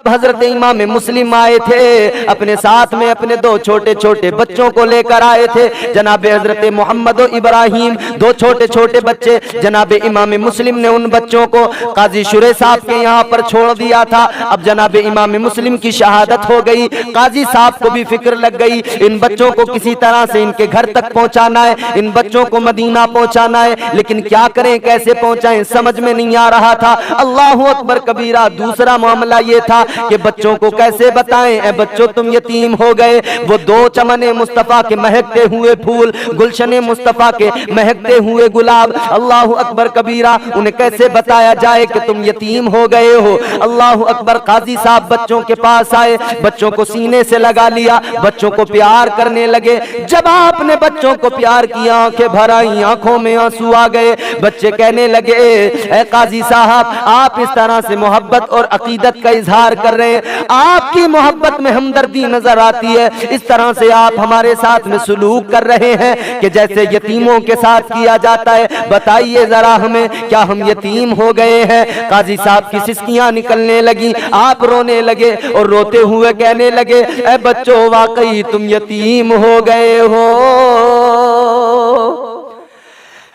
हजरत इमाम मुस्लिम आए थे, अपने साथ में अपने दो छोटे छोटे बच्चों को लेकर आए थे। जनाब हजरत मोहम्मद और इब्राहिम, दो छोटे छोटे बच्चे। जनाब इमाम मुस्लिम ने उन बच्चों को काजी शुरे साहब के यहाँ पर छोड़ दिया था। अब जनाब इमाम मुस्लिम की शहादत हो गई, काजी साहब को भी फिक्र लग गई, इन बच्चों को किसी तरह से इनके घर तक पहुँचाना है, इन बच्चों को मदीना पहुँचाना है, लेकिन क्या करें, कैसे पहुँचाएं, समझ में नहीं आ रहा था। अल्लाहु अकबर कबीरा। दूसरा मामला ये था कि बच्चों को कैसे बताएं, ए बच्चों तुम यतीम हो गए। वो दो चमने मुस्तफा के महकते हुए फूल, गुलशने मुस्तफा के महकते हुए गुलाब, अल्लाहु अकबर कबीरा, उन्हें कैसे बताया जाए कि तुम यतीम हो गए हो। अल्लाहु अकबर। काजी साहब बच्चों के पास आए, बच्चों को सीने से लगा लिया, बच्चों को प्यार करने लगे। जब आपने बच्चों को प्यार किया, आंखें भर आई, आंखों में आंसू आ गए। बच्चे कहने लगे, ए काजी साहब, आप इस तरह से मोहब्बत और अकीदत का इजहार कर रहे हैं, आपकी मोहब्बत में हमदर्दी नजर आती है, इस तरह से आप हमारे साथ में सुलूक कर रहे हैं कि जैसे यतीमों के साथ किया जाता है। बताइए जरा हमें, क्या हम यतीम हो गए हैं? काजी साहब की सिसकियां निकलने लगी, आप रोने लगे और रोते हुए कहने लगे, ए बच्चों वाकई तुम यतीम हो गए हो।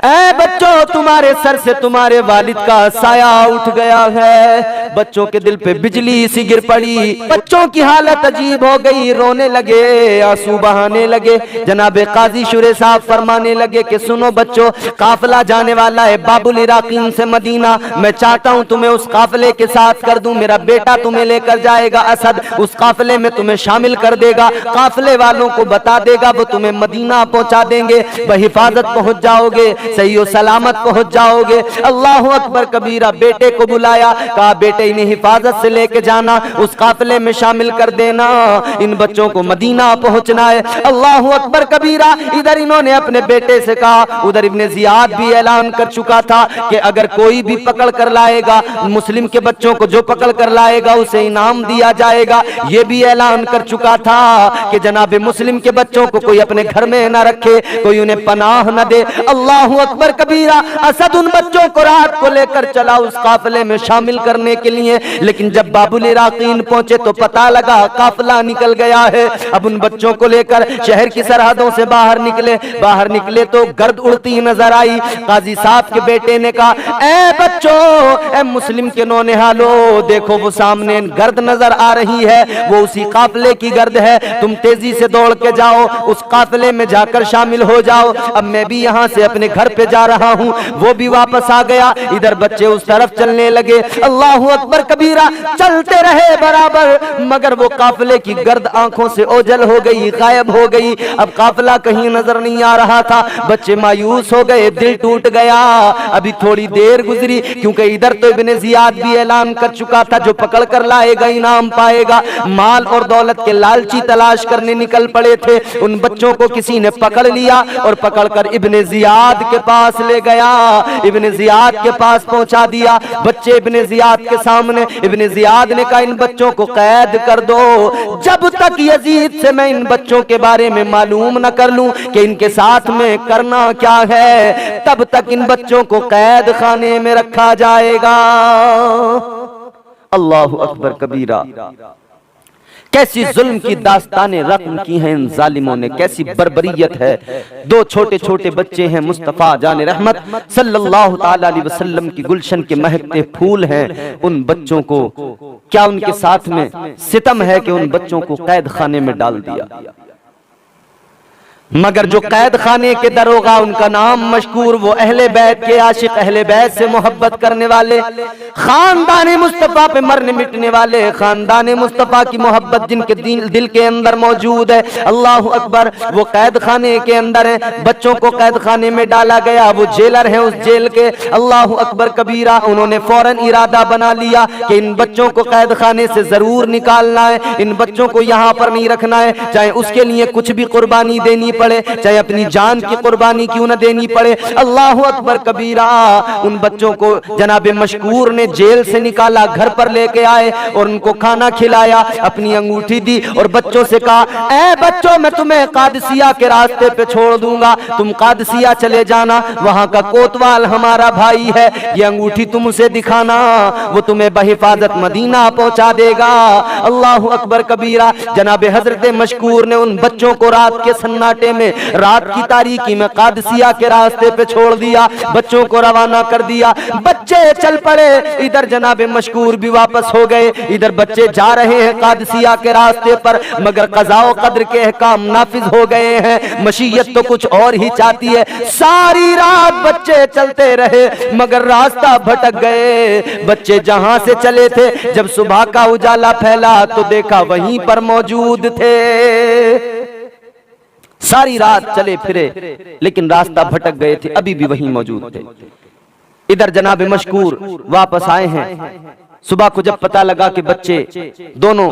ऐ बच्चों, तुम्हारे सर से तुम्हारे वालिद का साया उठ गया है। बच्चों के दिल पे बिजली सी गिर पड़ी, बच्चों की हालत अजीब हो गई, रोने लगे, आंसू बहाने लगे। जनाब काजी शुरे साहब फरमाने लगे कि सुनो बच्चों, काफिला जाने वाला है बाबुल इराकीन से मदीना, मैं चाहता हूँ तुम्हें उस काफिले के साथ कर दूं। मेरा बेटा तुम्हें लेकर जाएगा, असद उस काफिले में तुम्हें शामिल कर देगा, काफिले वालों को बता देगा, वो तुम्हें मदीना पहुंचा देंगे, बहिफाजत पहुंच जाओगे, सही और सलामत पहुंच जाओगे। अल्लाहु अकबर कबीरा। बेटे को बुलाया, कहा बेटे इन्हें हिफाजत से लेके जाना, उस काफिले में शामिल कर देना, इन बच्चों को मदीना पहुंचना है। अल्लाहु अकबर कबीरा। इधर इन्होंने अपने बेटे से कहा, उधर इब्ने जियाद भी ऐलान कर चुका था कि अगर कोई भी पकड़ कर लाएगा, मुस्लिम के बच्चों को जो पकड़ कर लाएगा उसे इनाम दिया जाएगा। ये भी ऐलान कर चुका था कि जनाब मुस्लिम के बच्चों को कोई अपने घर में न रखे, कोई उन्हें पनाह न दे। अल्लाहु अकबर कबीरा। असद उन बच्चों को रात को लेकर चला उस काफिले में शामिल करने के लिए, लेकिन जब बाबुल इराकीन पहुंचे तो पता लगा काफिला निकल गया है। अब उन बच्चों को लेकर शहर की सरहदों से बाहर निकले तो गर्द उड़ती नजर आई। काजी साहब के बेटे ने कहा, ए बच्चों, ए मुस्लिम के नौनिहालो, देखो वो सामने गर्द नजर आ रही है, वो उसी काफिले की गर्द है, तुम तेजी से दौड़ के जाओ, उस काफिले में जाकर शामिल हो जाओ। अब मैं भी यहाँ से अपने घर पे जा रहा हूँ। वो भी वापस आ गया, इधर बच्चे उस तरफ चलने लगे। अल्लाहु अकबर कबीरा। चलते रहे बराबर, मगर वो काफिले की गर्द आंखों से ओझल हो गई, गायब हो गई। अब काफिला कहीं नजर नहीं आ रहा था। बच्चे मायूस हो गए, दिल टूट गया। अभी थोड़ी देर गुजरी, क्योंकि इधर तो इब्ने जियाद भी ऐलान कर चुका था, जो पकड़ कर लाएगा इनाम पाएगा। माल और दौलत के लालची तलाश करने निकल पड़े थे। उन बच्चों को किसी ने पकड़ लिया और पकड़कर इब्ने जियाद के पास ले गया, इब्ने जियाद के पास पहुंचा दिया। बच्चे इब्ने जियाद के सामने, इब्ने जियाद ने कहा इन बच्चों को कैद कर दो, जब तक यजीद से मैं इन बच्चों के बारे में मालूम न कर लूं कि इनके साथ में करना क्या है, तब तक इन बच्चों को कैद खाने में रखा जाएगा। अल्लाहु अकबर कबीरा। कैसी जुल्म की दास्तानें रकम की हैं इन जालिमों ने, कैसी बर्बरियत है। दो छोटे छोटे बच्चे हैं, मुस्तफ़ा जाने रहमत सल्लल्लाहु ताला अलैहि वसल्लम की गुलशन के महकते फूल हैं। उन बच्चों को क्या उनके साथ में सितम है कि उन बच्चों को कैद खाने में डाल दिया। मगर जो कैद खाने के दरोगा, उनका नाम मशकूर, वो अहले बैत के आशिक, अहले बैत से मोहब्बत करने वाले, खानदान मुस्तफा पे मरने मिटने वाले, खानदान मुस्तफा की मोहब्बत जिनके दिल के अंदर मौजूद है। अल्लाहु अकबर। वो कैद खाने के अंदर है, बच्चों को कैद खाने में डाला गया, वो जेलर है उस जेल के। अल्लाहु अकबर कबीरा। उन्होंने फौरन इरादा बना लिया कि इन बच्चों को कैद खाने से जरूर निकालना है, इन बच्चों को यहाँ पर नहीं रखना है, चाहे उसके लिए कुछ भी कुर्बानी देनी पड़े, चाहे अपनी जान की कुर्बानी क्यों न देनी पड़े। अल्लाह अकबर कबीरा। उन बच्चों को जनाब मशकूर ने जेल से निकाला, घर पर लेके आए और उनको खाना खिलाया, अपनी अंगूठी दी और बच्चों से कहा, ऐ बच्चों मैं तुम्हें कादसिया के रास्ते पे छोड़ दूंगा, तुम कादसिया चले जाना, वहां का कोतवाल हमारा भाई है, ये अंगूठी तुम उसे दिखाना, वो तुम्हें बहिफाजत मदीना पहुंचा देगा। अल्लाह अकबर कबीरा। जनाब हजरत मशकूर ने उन बच्चों को रात के सन्नाटे में, रात की तारीकी में कादसिया के रास्ते पे छोड़ दिया, बच्चों को रवाना कर दिया। बच्चे चल पड़े, इधर जनाब मशकूर भी वापस हो गए, इधर बच्चे जा रहे हैं कादसिया के रास्ते पर, मगर कज़ा व क़द्र के अहकाम नाफिज हो गए हैं, मशीयत तो कुछ और ही चाहती है। सारी रात बच्चे चलते रहे मगर रास्ता भटक गए। बच्चे जहां से चले थे, जब सुबह का उजाला फैला तो देखा वहीं पर मौजूद थे। सारी रात चले फिरे लेकिन रास्ता भटक गए थे, अभी भी वहीं मौजूद थे। इधर जनाब मशकूर वापस आए हैं। सुबह को जब पता लगा कि बच्चे दोनों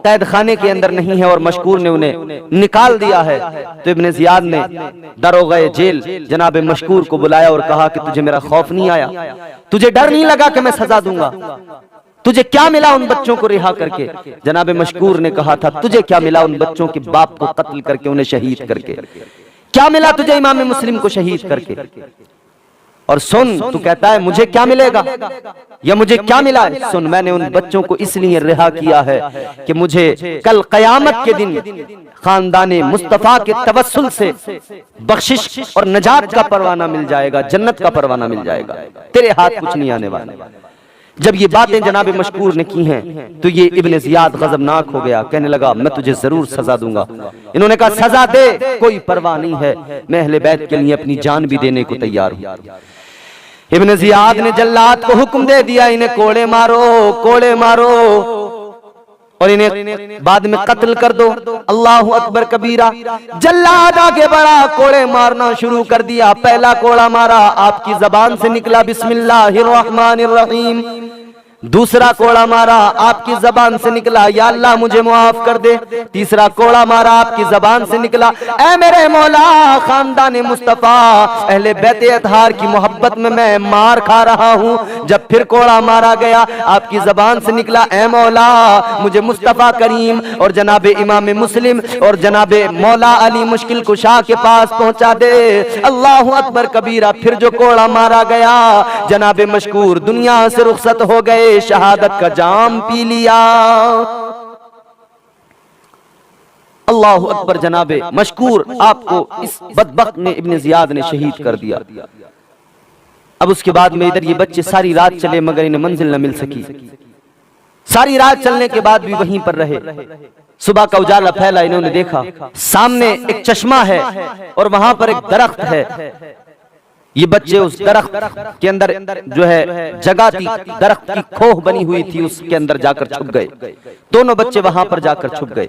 कैद खाने के अंदर नहीं है और मशकूर ने उन्हें निकाल दिया है, तो इब्ने जियाद ने दरोगाए जेल जनाब मशकूर को बुलाया और कहा कि तुझे मेरा खौफ नहीं आया, तुझे डर नहीं लगा कि मैं सजा दूंगा, तुझे क्या मिला उन बच्चों को रिहा करके? जनाब मशकूर ने कहा था, तुझे क्या मिला उन बच्चों के बाप को कत्ल करके, उन्हें शहीद करके? क्या मिला तुझे इमाम मुस्लिम को शहीद करके? और सुन, तू कहता है मुझे क्या मिलेगा या मुझे क्या मिला है? सुन, मैंने उन बच्चों को इसलिए रिहा किया है कि मुझे कल कयामत के दिन खानदाने मुस्तफा के तवस्सुल से बख्शिश और नजात का परवाना मिल जाएगा, जन्नत का परवाना मिल जाएगा, तेरे हाथ कुछ नहीं आने वाला। जब ये बातें जनाब मशकूर ने की हैं तो ये इब्ने जियाद गजबनाक हो गया, कहने लगा मैं तुझे जरूर सजा दूंगा। इन्होंने कहा सजा दे, कोई परवाह नहीं है, मैं अहले बैत के लिए अपनी जान भी देने को तैयार हूं। इब्ने जियाद ने जल्लाद को हुक्म दे दिया, इन्हें कोड़े मारो, कोड़े मारो और इन्हें बाद में कत्ल कर दो। अल्लाह अकबर कबीरा। जल्लाद आगे बढ़ा, कोड़े मारना शुरू कर दिया। पहला कोड़ा मारा, आपकी जबान से निकला बिस्मिल्लाहिर रहमानिर रहीम। दूसरा कोड़ा मारा, आपकी जबान से निकला या अल्लाह मुझे माफ कर दे। तीसरा कोड़ा मारा, आपकी जबान से निकला ऐ मेरे मौला, खानदान मुस्तफा अहले बैत अतहार की मोहब्बत में मैं मार खा रहा हूँ। जब फिर कोड़ा मारा गया, आपकी जबान से निकला ऐ मौला मुझे मुस्तफा करीम और जनाबे इमाम मुस्लिम और जनाबे मौला अली मुश्किल कुशा के पास पहुंचा दे। अल्लाह अकबर कबीरा। फिर जो कोड़ा मारा गया, जनाबे मशकूर दुनिया से रुखसत हो गए, शहादत का जाम पी लिया। अल्लाह अकबर। जनाबे मशकूर आपको इस बदबख्त ने इब्ने जियाद ने शहीद कर दिया। अब उसके बाद में इधर ये बच्चे सारी रात चले मगर इन्हें मंजिल न मिल सकी। सारी रात चलने के बाद भी वहीं पर रहे। सुबह का उजाला फैला, इन्होंने देखा सामने एक चश्मा है और वहां पर एक दरख्त है। ये बच्चे उस दरख्त के अंदर जो है जगह थी, दरख्त की खोह बनी हुई थी, उसके अंदर जाकर छुप गए। दोनों बच्चे वहां पर जाकर छुप गए।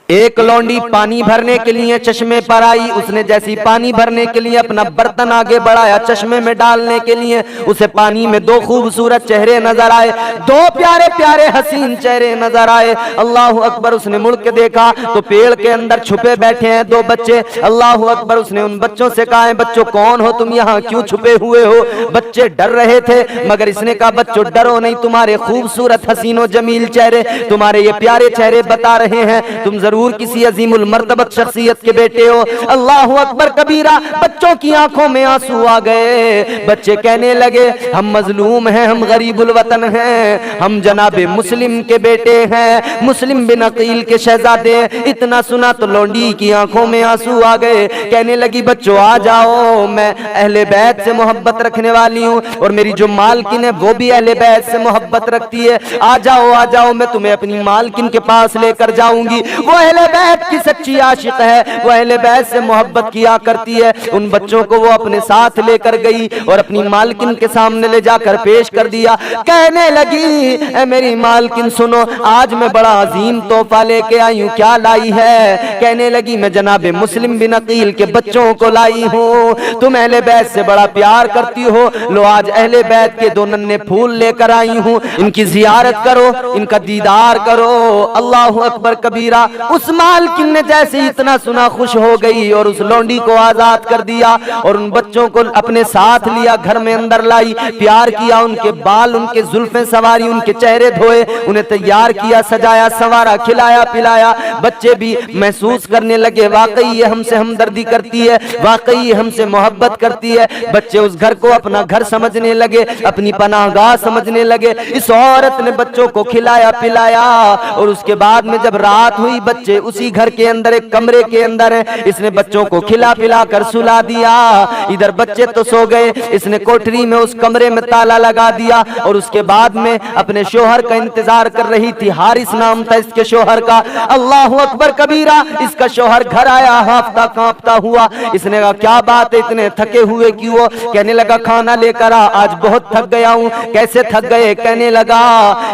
एक लौंडी पानी भरने के लिए चश्मे पर आई, उसने जैसी पानी भरने के लिए अपना बर्तन आगे बढ़ाया चश्मे में डालने के लिए, उसे पानी में दो खूबसूरत चेहरे नजर आए, दो प्यारे प्यारे हसीन चेहरे नजर आए। अल्लाह अकबर। उसने मुड़ के देखा तो पेड़ के अंदर छुपे बैठे हैं दो बच्चे। अल्लाह अकबर। उसने उन बच्चों से कहा है बच्चों कौन हो तुम, यहाँ क्यों छुपे हुए हो? बच्चे डर रहे थे मगर इसने कहा बच्चों डरो नहीं, तुम्हारे खूबसूरत हसीनो जमील चेहरे, तुम्हारे ये प्यारे चेहरे बता रहे हैं तुम जरूर किसी अजीमुल मर्तबत शख्सियत के बेटे हो। अल्लाह अकबर कबीरा। बच्चों की आंखों में आंसू आ गए। बच्चे कहने लगे हम मजलूम हैं, हम गरीबुल वतन हैं, हम जनाबे मुस्लिम के बेटे हैं, मुस्लिम बिन अकील के शहजादे। इतना सुना तो लौंडी की आंखों में आंसू आ गए। कहने लगी बच्चों आ जाओ, मैं अहले बैत से मोहब्बत रखने वाली हूँ और मेरी जो मालकिन है वो भी अहले बैत से मोहब्बत रखती है। आ जाओ आ जाओ, मैं तुम्हें अपनी मालकिन के पास लेकर जाऊंगी। वो अहले बैत की सच्ची आशिक है, वो अहले बैत से मोहब्बत किया करती है। उन बच्चों को वो अपने साथ लेकर गई और अपनी मालकिन के सामने ले जाकर पेश कर दिया। कहने लगी ए मेरी मालकिन सुनो, आज मैं बड़ा अजीम तोहफा लेके आई हूँ। क्या लाई है? कहने लगी मैं जनाबे मुस्लिम बिन अकील के बच्चों को लाई हूँ। तुम अहले बैत से बड़ा प्यार करती हो, लो आज अहले बैत के दो नन्हे फूल लेकर आई हूँ, इनकी जियारत करो, इनका दीदार करो। अल्लाह अकबर कबीरा। उस उस मालकिन ने जैसे इतना सुना खुश हो गई और उस लौंडी को आजाद कर दिया और उन बच्चों को अपने साथ लिया, घर में अंदर लाई, प्यार किया, उनके बाल उनके जुल्फें सवारी, उनके चेहरे धोए, उन्हें तैयार किया, सजाया संवारा, खिलाया पिलाया। बच्चे भी महसूस करने लगे वाकई ये हमसे हमदर्दी करती है, वाकई ये हमसे मोहब्बत करती है। बच्चे उस घर को अपना घर समझने लगे, अपनी पनाहगाह समझने लगे। इस औरत ने बच्चों को खिलाया पिलाया और उसके बाद में जब रात हुई, बच्चे उसी घर के अंदर एक कमरे के अंदर हैं, इसने बच्चों को खिला पिला कर सुला दिया। इधर बच्चे तो सो गए, इसने कोठरी में उस कमरे में ताला लगा दिया और उसके बाद में अपने शोहर का इंतजार कर रही थी। हारिस नाम था इसके शोहर का। अल्लाहु अकबर कबीरा, इसका शोहर घर आया हाफता कांपता हुआ। इसने कहा क्या बात है, इतने थके हुए क्यों हो? कहने लगा खाना लेकर आ, आज बहुत थक गया हूँ। कैसे थक गए? कहने लगा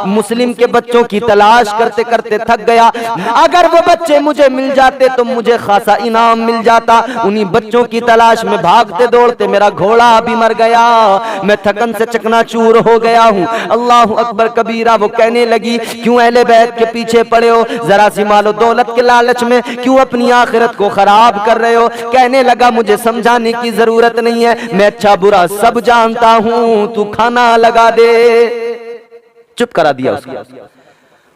मुस्लिम के बच्चों की तलाश करते करते थक गया, अगर वो बच्चे मुझे मिल जाते तो मुझे खासा इनाम मिल जाता। उन्हीं बच्चों की तलाश में भागते दौड़ते मेरा घोड़ा भी मर गया, मैं थकन से चकनाचूर हो गया हूँ। अल्लाह अकबर कबीरा। वो कहने लगी क्यों अहले बैत के पीछे पड़े हो? जरा सी मालो दौलत के लालच में क्यों अपनी आखिरत को खराब कर रहे हो? कहने लगा मुझे समझाने की जरूरत नहीं है, मैं अच्छा बुरा सब जानता हूँ, तू खाना लगा दे। चुप करा दिया उसको।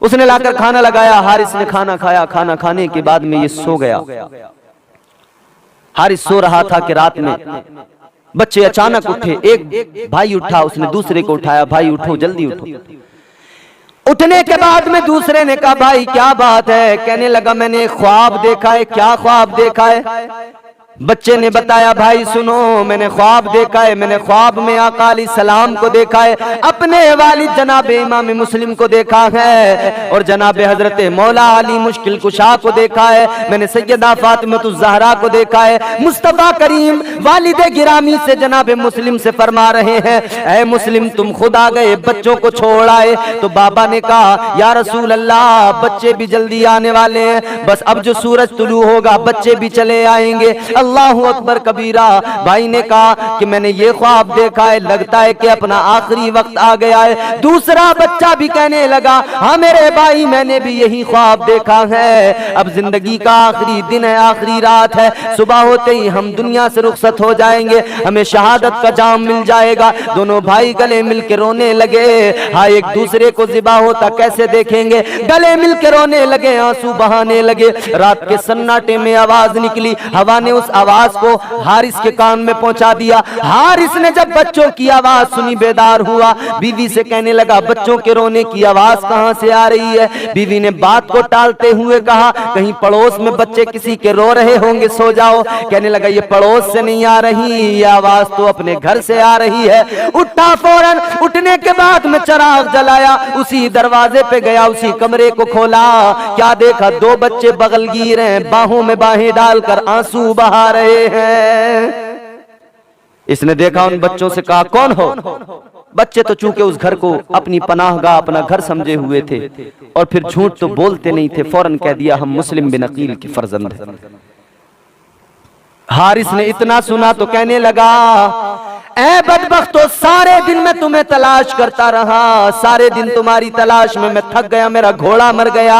उसने लाकर खाना लगाया, हारिस ने खाना खाया। खाना खाने के बाद में ये सो गया। हारिस सो रहा था कि रात में बच्चे अचानक उठे। एक भाई उठा, उसने दूसरे को उठाया, भाई उठो जल्दी उठो। उठने के बाद में दूसरे ने कहा भाई क्या बात है? कहने लगा मैंने ख्वाब देखा है। क्या ख्वाब देखा है? बच्चे ने बताया भाई सुनो, मैंने ख्वाब देखा है, मैंने ख्वाब में आका अलैहिस्सलाम को देखा है, अपने वालिद जनाब इमाम मुस्लिम को देखा है और जनाब हजरत मौला अली मुश्किल कुशा को देखा है, मैंने सैयदा फातिमातुज़ ज़हरा को देखा है। मुस्तफा करीम वालिद गिरामी से जनाब मुस्लिम से फरमा रहे हैं ऐ मुस्लिम तुम खुद आ गए, बच्चों को छोड़ आए। तो बाबा ने कहा या रसूल अल्लाह बच्चे भी जल्दी आने वाले हैं, बस अब जो सूरज तुलू होगा बच्चे भी चले आएंगे। अल्लाहु अकबर कबीरा। भाई ने कहा कि मैंने ये ख्वाब देखा है, लगता है कि अपना आखिरी वक्त आ गया है। दूसरा बच्चा भी कहने लगा हाँ मेरे भाई मैंने भी यही ख्वाब देखा है, अब जिंदगी का आखिरी दिन है, आखिरी रात है, सुबह होते ही हम दुनिया से रुखसत हो जाएंगे, हमें शहादत का जाम मिल जाएगा। दोनों भाई गले मिल के रोने लगे। हाँ एक दूसरे को ज़िबा होता कैसे देखेंगे, गले मिल के रोने लगे, आंसू बहाने लगे। रात के सन्नाटे में आवाज निकली, हवा ने उस आवाज को हारिस के कान में पहुंचा दिया। हारिस ने जब बच्चों की आवाज सुनी बेदार हुआ, बीवी से कहने लगा बच्चों के रोने की आवाज कहां से आ रही है? बीवी ने बात को टालते हुए कहा कहीं पड़ोस में बच्चे किसी के रो रहे होंगे, सो जाओ। कहने लगा ये पड़ोस से नहीं आ रही, ये आवाज तो अपने घर से आ रही है। उठा फौरन, उठने के बाद में चिराग जलाया, उसी दरवाजे पे गया, उसी कमरे को खोला। क्या देखा? दो बच्चे बगलगीर हैं, बाहों में बाहें डालकर आंसू बहा रहे हैं। इसने देखा, उन बच्चों से कहा कौन हो? बच्चे तो चूंकि उस घर को अपनी पनाहगाह अपना घर समझे हुए थे और फिर झूठ तो बोलते नहीं थे, फौरन कह दिया हम मुस्लिम बिन अकील के फर्जंद हैं। हारिस ने इतना सुना तो कहने लगा ऐ बदबख्तो, सारे दिन मैं तुम्हें तलाश करता रहा, सारे दिन तुम्हारी तलाश में मैं थक गया, मेरा घोड़ा मर गया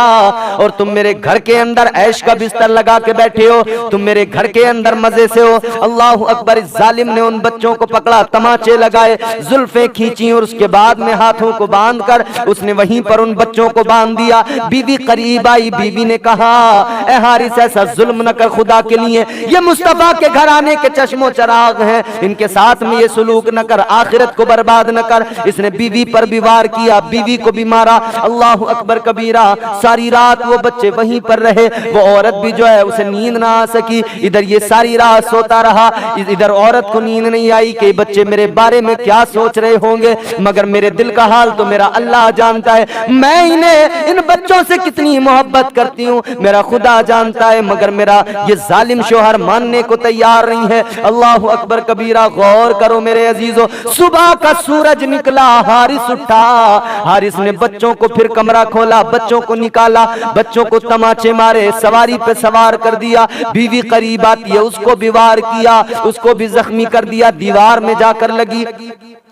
और तुम मेरे घर के अंदर ऐश का बिस्तर लगा के बैठे हो, तुम मेरे घर के अंदर मजे से हो। अल्लाह अकबर। इस जालिम ने उन बच्चों को पकड़ा, तमाचे लगाए, जुल्फें खींची और उसके बाद में हाथों को बांधकर उसने वहीं पर उन बच्चों को बांध दिया। बीवी करीब आई, बीवी ने कहा ऐ हारिस ऐसा जुल्म न कर खुदा के लिए, ये मुस्तफा के घर आने के चश्मो चराग हैं, इनके साथ में ये सुलूक न कर, आखिरत को बर्बाद न कर। इसने बीवी पर भी वार किया, बीवी को भी मारा। अल्लाह अकबर कबीरा। सारी रात वो बच्चे वहीं पर रहे, वो औरत भी जो है उसे नींद ना आ सकी। इधर ये सारी रात सोता रहा, इधर औरत को नींद नहीं आई कि बच्चे मेरे बारे में क्या सोच रहे होंगे, मगर मेरे दिल का हाल तो मेरा अल्लाह जानता है। मैं इन्हें इन बच्चों से कितनी मोहब्बत करती हूँ मेरा खुदा जानता है, मगर मेरा ये जालिम शोहर मानने को तैयार नहीं है। अल्लाह अकबर कबीरा। गौर करो मेरे अजीजों, सुबह का सूरज निकला, हारिस उठा, हारिस ने बच्चों को फिर कमरा खोला, बच्चों को निकाला, बच्चों को तमाचे मारे, सवारी पे सवार कर दिया। बीवी करीब आती है, उसको भी वार किया, उसको भी जख्मी कर दिया, दीवार में जाकर लगी।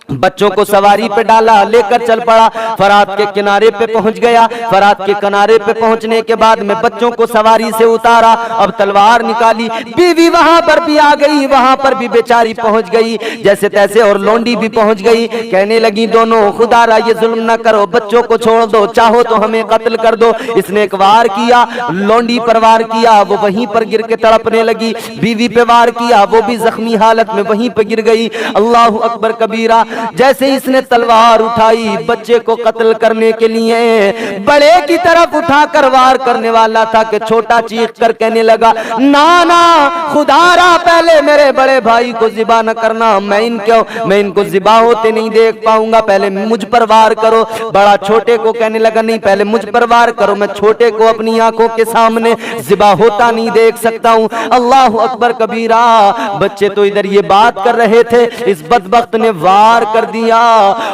बच्चों को सवारी पे डाला, लेकर चल पड़ा। फरात के किनारे पे पहुंच गया। फरात के किनारे पे पहुंचने के बाद में बच्चों को सवारी से उतारा। अब तलवार निकाली, बीवी वहां पर भी आ गई, वहां पर भी बेचारी पहुंच गई जैसे तैसे, और लोंडी भी पहुंच गई। कहने लगी दोनों, खुदारा ये जुल्म न करो, बच्चों को छोड़ दो, चाहो तो हमें कत्ल कर दो। इसने एक वार किया, लोंडी पर वार किया, वो वहीं पर गिर के तड़पने लगी। बीवी पे वार किया, वो भी जख्मी हालत में वहीं पर गिर गई। अल्लाह अकबर कबीरा। जैसे इसने तलवार उठाई बच्चे को कत्ल करने के लिए, बड़े की तरफ उठाकर वार करने वाला था कि छोटा चीख कर कहने लगा, नाना खुदारा पहले मेरे बड़े भाई को ज़िबा न करना, मैं इनको ज़िबा होते नहीं देख पाऊंगा, पहले मुझ पर वार करो। बड़ा छोटे को कहने लगा, नहीं पहले मुझ पर वार करो, मैं छोटे को अपनी आंखों के सामने ज़िबा होता नहीं देख सकता हूं। अल्लाह अकबर कबीरा। बच्चे तो इधर ये बात कर रहे थे, इस बदबख्त ने वार कर दिया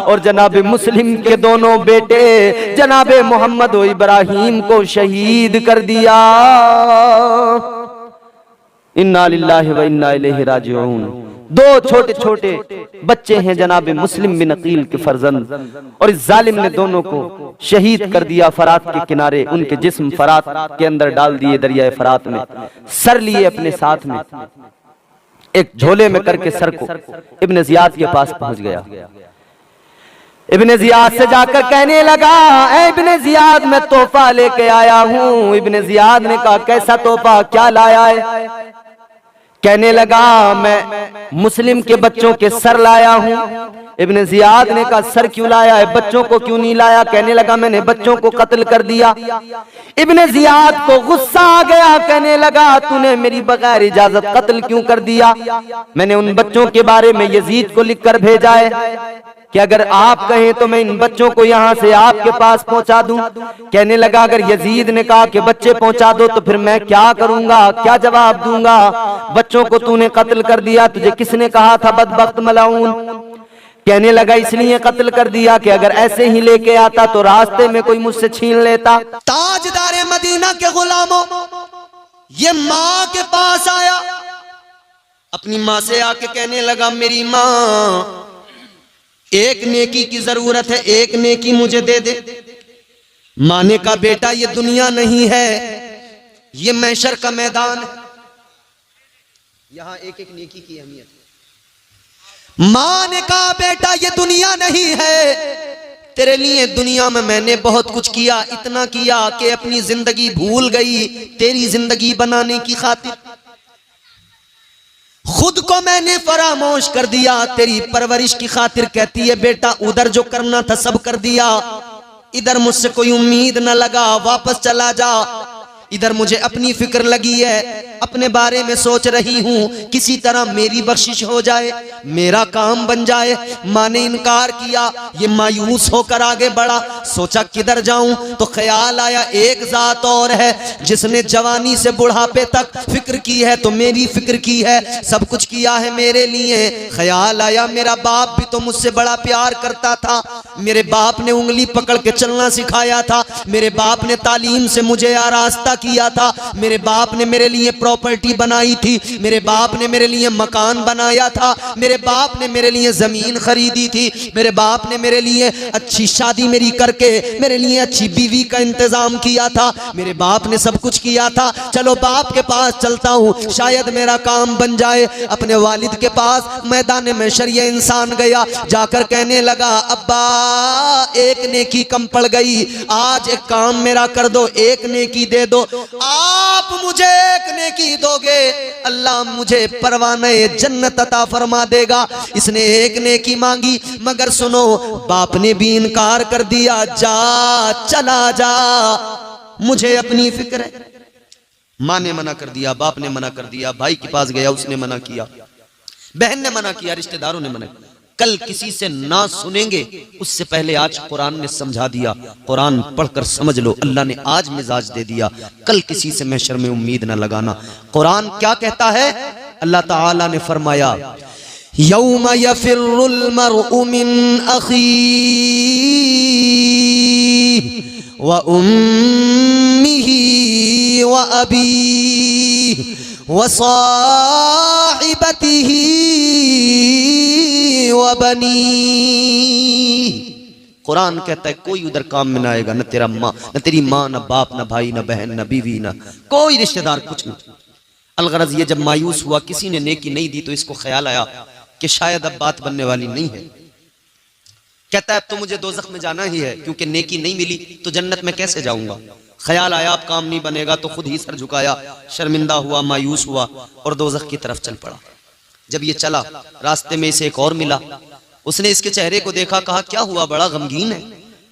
और जनाबे मुस्लिम के दोनों बेटे जनाबे मोहम्मद व इब्राहिम को शहीद कर दिया। इन्ना लिल्लाहि व इन्ना इलैहि राजिऊन। दो छोटे छोटे बच्चे हैं जनाबे मुस्लिम बिन अकील के फर्जंद, और इस जालिम ने दोनों को शहीद कर दिया फरात के किनारे। उनके जिस्म फरात के अंदर डाल दिए दरिया फरात में, सर लिए अपने साथ में, एक झोले में करके सर को इब्ने जियाद के पास पहुंच गया। इब्ने जियाद से जाकर कहने लगा, ऐ इब्ने जियाद मैं तोहफा लेके आया हूं। इब्ने जियाद ने कहा, कैसा तोहफा, क्या लाया है? कहने लगा, मैं मुस्लिम के बच्चों के सर लाया हूं। इब्ने जियाद ने कहा, सर क्यों लाया है, बच्चों को क्यों नहीं लाया? कहने लगा, मैंने बच्चों को कत्ल कर दिया। इब्ने जियाद को गुस्सा आ गया, कहने लगा, तूने मेरी बगैर इजाजत कत्ल क्यों कर दिया? मैंने उन बच्चों के बारे में यजीद को लिखकर भेजा है कि अगर आप कहें तो मैं इन बच्चों को यहां से आपके पास पहुंचा दूं। कहने लगा, अगर यजीद ने कहा कि बच्चे पहुंचा दो तो फिर मैं क्या करूंगा, क्या जवाब दूंगा? बच्चों को तूने कत्ल कर दिया, तुझे किसने कहा था बदबख्त मलाऊन? कहने लगा, इसलिए कत्ल कर दिया कि अगर ऐसे ही लेके आता तो रास्ते में कोई मुझसे छीन लेता। ताजदारे मदीना के गुलामों, ये माँ के पास आया, अपनी माँ से आके कहने लगा, मेरी माँ एक नेकी की जरूरत है, एक नेकी मुझे दे दे। माँ ने कहा, बेटा ये दुनिया नहीं है, ये महशर का मैदान है, यहां एक एक नेकी की अहमियत है। माँ ने कहा, बेटा ये दुनिया नहीं है, तेरे लिए दुनिया में मैंने बहुत कुछ किया, इतना किया कि अपनी जिंदगी भूल गई तेरी जिंदगी बनाने की खातिर। खुद को मैंने फरामोश कर दिया तेरी परवरिश की खातिर। कहती है, बेटा उधर जो करना था सब कर दिया, इधर मुझसे कोई उम्मीद न लगा, वापस चला जा। इधर मुझे अपनी फिक्र लगी है, अपने बारे में सोच रही हूं, किसी तरह मेरी बख्शिश हो जाए, मेरा काम बन जाए। माँ ने इनकार किया, ये मायूस होकर आगे बढ़ा। सोचा किधर जाऊं, तो ख्याल आया एक जात और है जिसने जवानी से बुढ़ापे तक फिक्र की है, तो मेरी फिक्र की है, सब कुछ किया है मेरे लिए। ख्याल आया, मेरा बाप भी तो मुझसे बड़ा प्यार करता था, मेरे बाप ने उंगली पकड़ के चलना सिखाया था, मेरे बाप ने तालीम से मुझे आरास्ता किया था, मेरे बाप ने मेरे लिए प्रॉपर्टी बनाई थी, मेरे बाप ने मेरे लिए मकान बनाया था, मेरे बाप ने मेरे लिए जमीन खरीदी थी, मेरे बाप ने मेरे लिए अच्छी शादी मेरी करके मेरे लिए अच्छी बीवी का इंतजाम किया था, मेरे बाप ने सब कुछ किया था। चलो बाप के पास चलता हूँ, शायद मेरा काम बन जाए। अपने वालिद के पास मैदान में शरिया इंसान गया, जाकर कहने लगा, अब्बा एक नेकी कम पड़ गई, आज एक काम मेरा कर दो, एक नेकी दे दो। आप मुझे एक नेकी दोगे, अल्लाह मुझे परवाने जन्नत अता फरमा देगा। इसने एक नेकी मांगी, मगर सुनो, बाप ने भी इनकार कर दिया, जा चला जा, मुझे अपनी फिक्र है। माँ ने मना कर दिया, बाप ने मना कर दिया, भाई के पास गया उसने मना किया, बहन ने मना किया, रिश्तेदारों ने मना किया। कल किसी से ना सुनेंगे उससे पहले आज कुरान ने समझा दिया, कुरान पढ़कर समझ लो, अल्लाह ने आज मिजाज दे दिया, कल किसी से महशर में उम्मीद ना लगाना। कुरान क्या कहता है? अल्लाह ताला ने फरमाया, यौम यफिरुल मरउ मिन अखी व उम्मिही व अबी व साहिबतिही व बनी। कुरान कहता है कोई उधर काम में ना आएगा, न तेरा माँ, न तेरी माँ, न बाप, न भाई, न बहन, न बीवी, न कोई रिश्तेदार, कुछ नहीं। अलगरज ये जब मायूस हुआ, किसी ने नेकी नहीं दी, तो इसको ख्याल आया कि शायद अब बात बनने वाली नहीं है। कहता है अब तो मुझे दोज़ख में जाना ही है, क्योंकि नेकी नहीं मिली तो जन्नत में कैसे जाऊंगा। ख्याल आया अब काम नहीं बनेगा, तो खुद ही सर झुकाया, शर्मिंदा हुआ, मायूस हुआ और दोज़ख की तरफ चल पड़ा। जब ये चला, रास्ते में इसे एक और मिला। उसने इसके चेहरे को देखा, कहा क्या हुआ, बड़ा गमगीन है।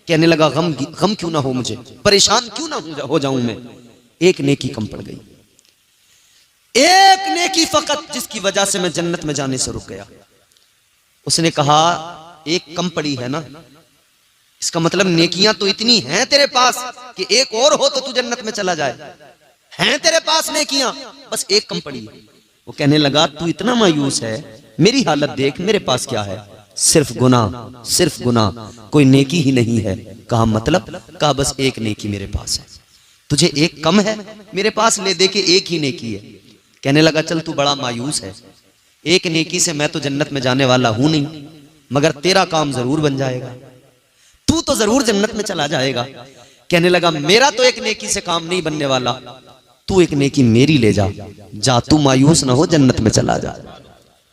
कहने लगा गम क्यों ना हो मुझे, परेशान क्यों ना हो जाऊं मैं। एक नेकी कम पड़ गई, एक नेकी फकत, जिसकी वजह से मैं जन्नत में जाने से रुक गया। उसने कहा एक कम पड़ी है ना, इसका मतलब नेकियां तो इतनी हैं तेरे पास कि एक और हो तो तू जन्नत में चला जाए। हैं तेरे पास नेकियां, बस एक कम पड़ी है। वो कहने लगा तू इतना मायूस है, मेरी हालत देख, मेरे पास क्या है, सिर्फ गुनाह, सिर्फ गुनाह, कोई नेकी ही नहीं है। कहा मतलब, कहा बस एक नेकी मेरे पास है। तुझे एक कम है, मेरे पास ले दे के एक ही नेकी है। कहने लगा चल तू बड़ा मायूस है, एक नेकी से मैं तो जन्नत में जाने वाला हूं नहीं, मगर तेरा काम जरूर बन जाएगा, तू तो जरूर जन्नत में चला जाएगा। कहने लगा मेरा तो एक नेकी से काम नहीं बनने वाला, तू एक नेकी मेरी ले जा, जा तू मायूस ना हो, जन्नत में चला जा।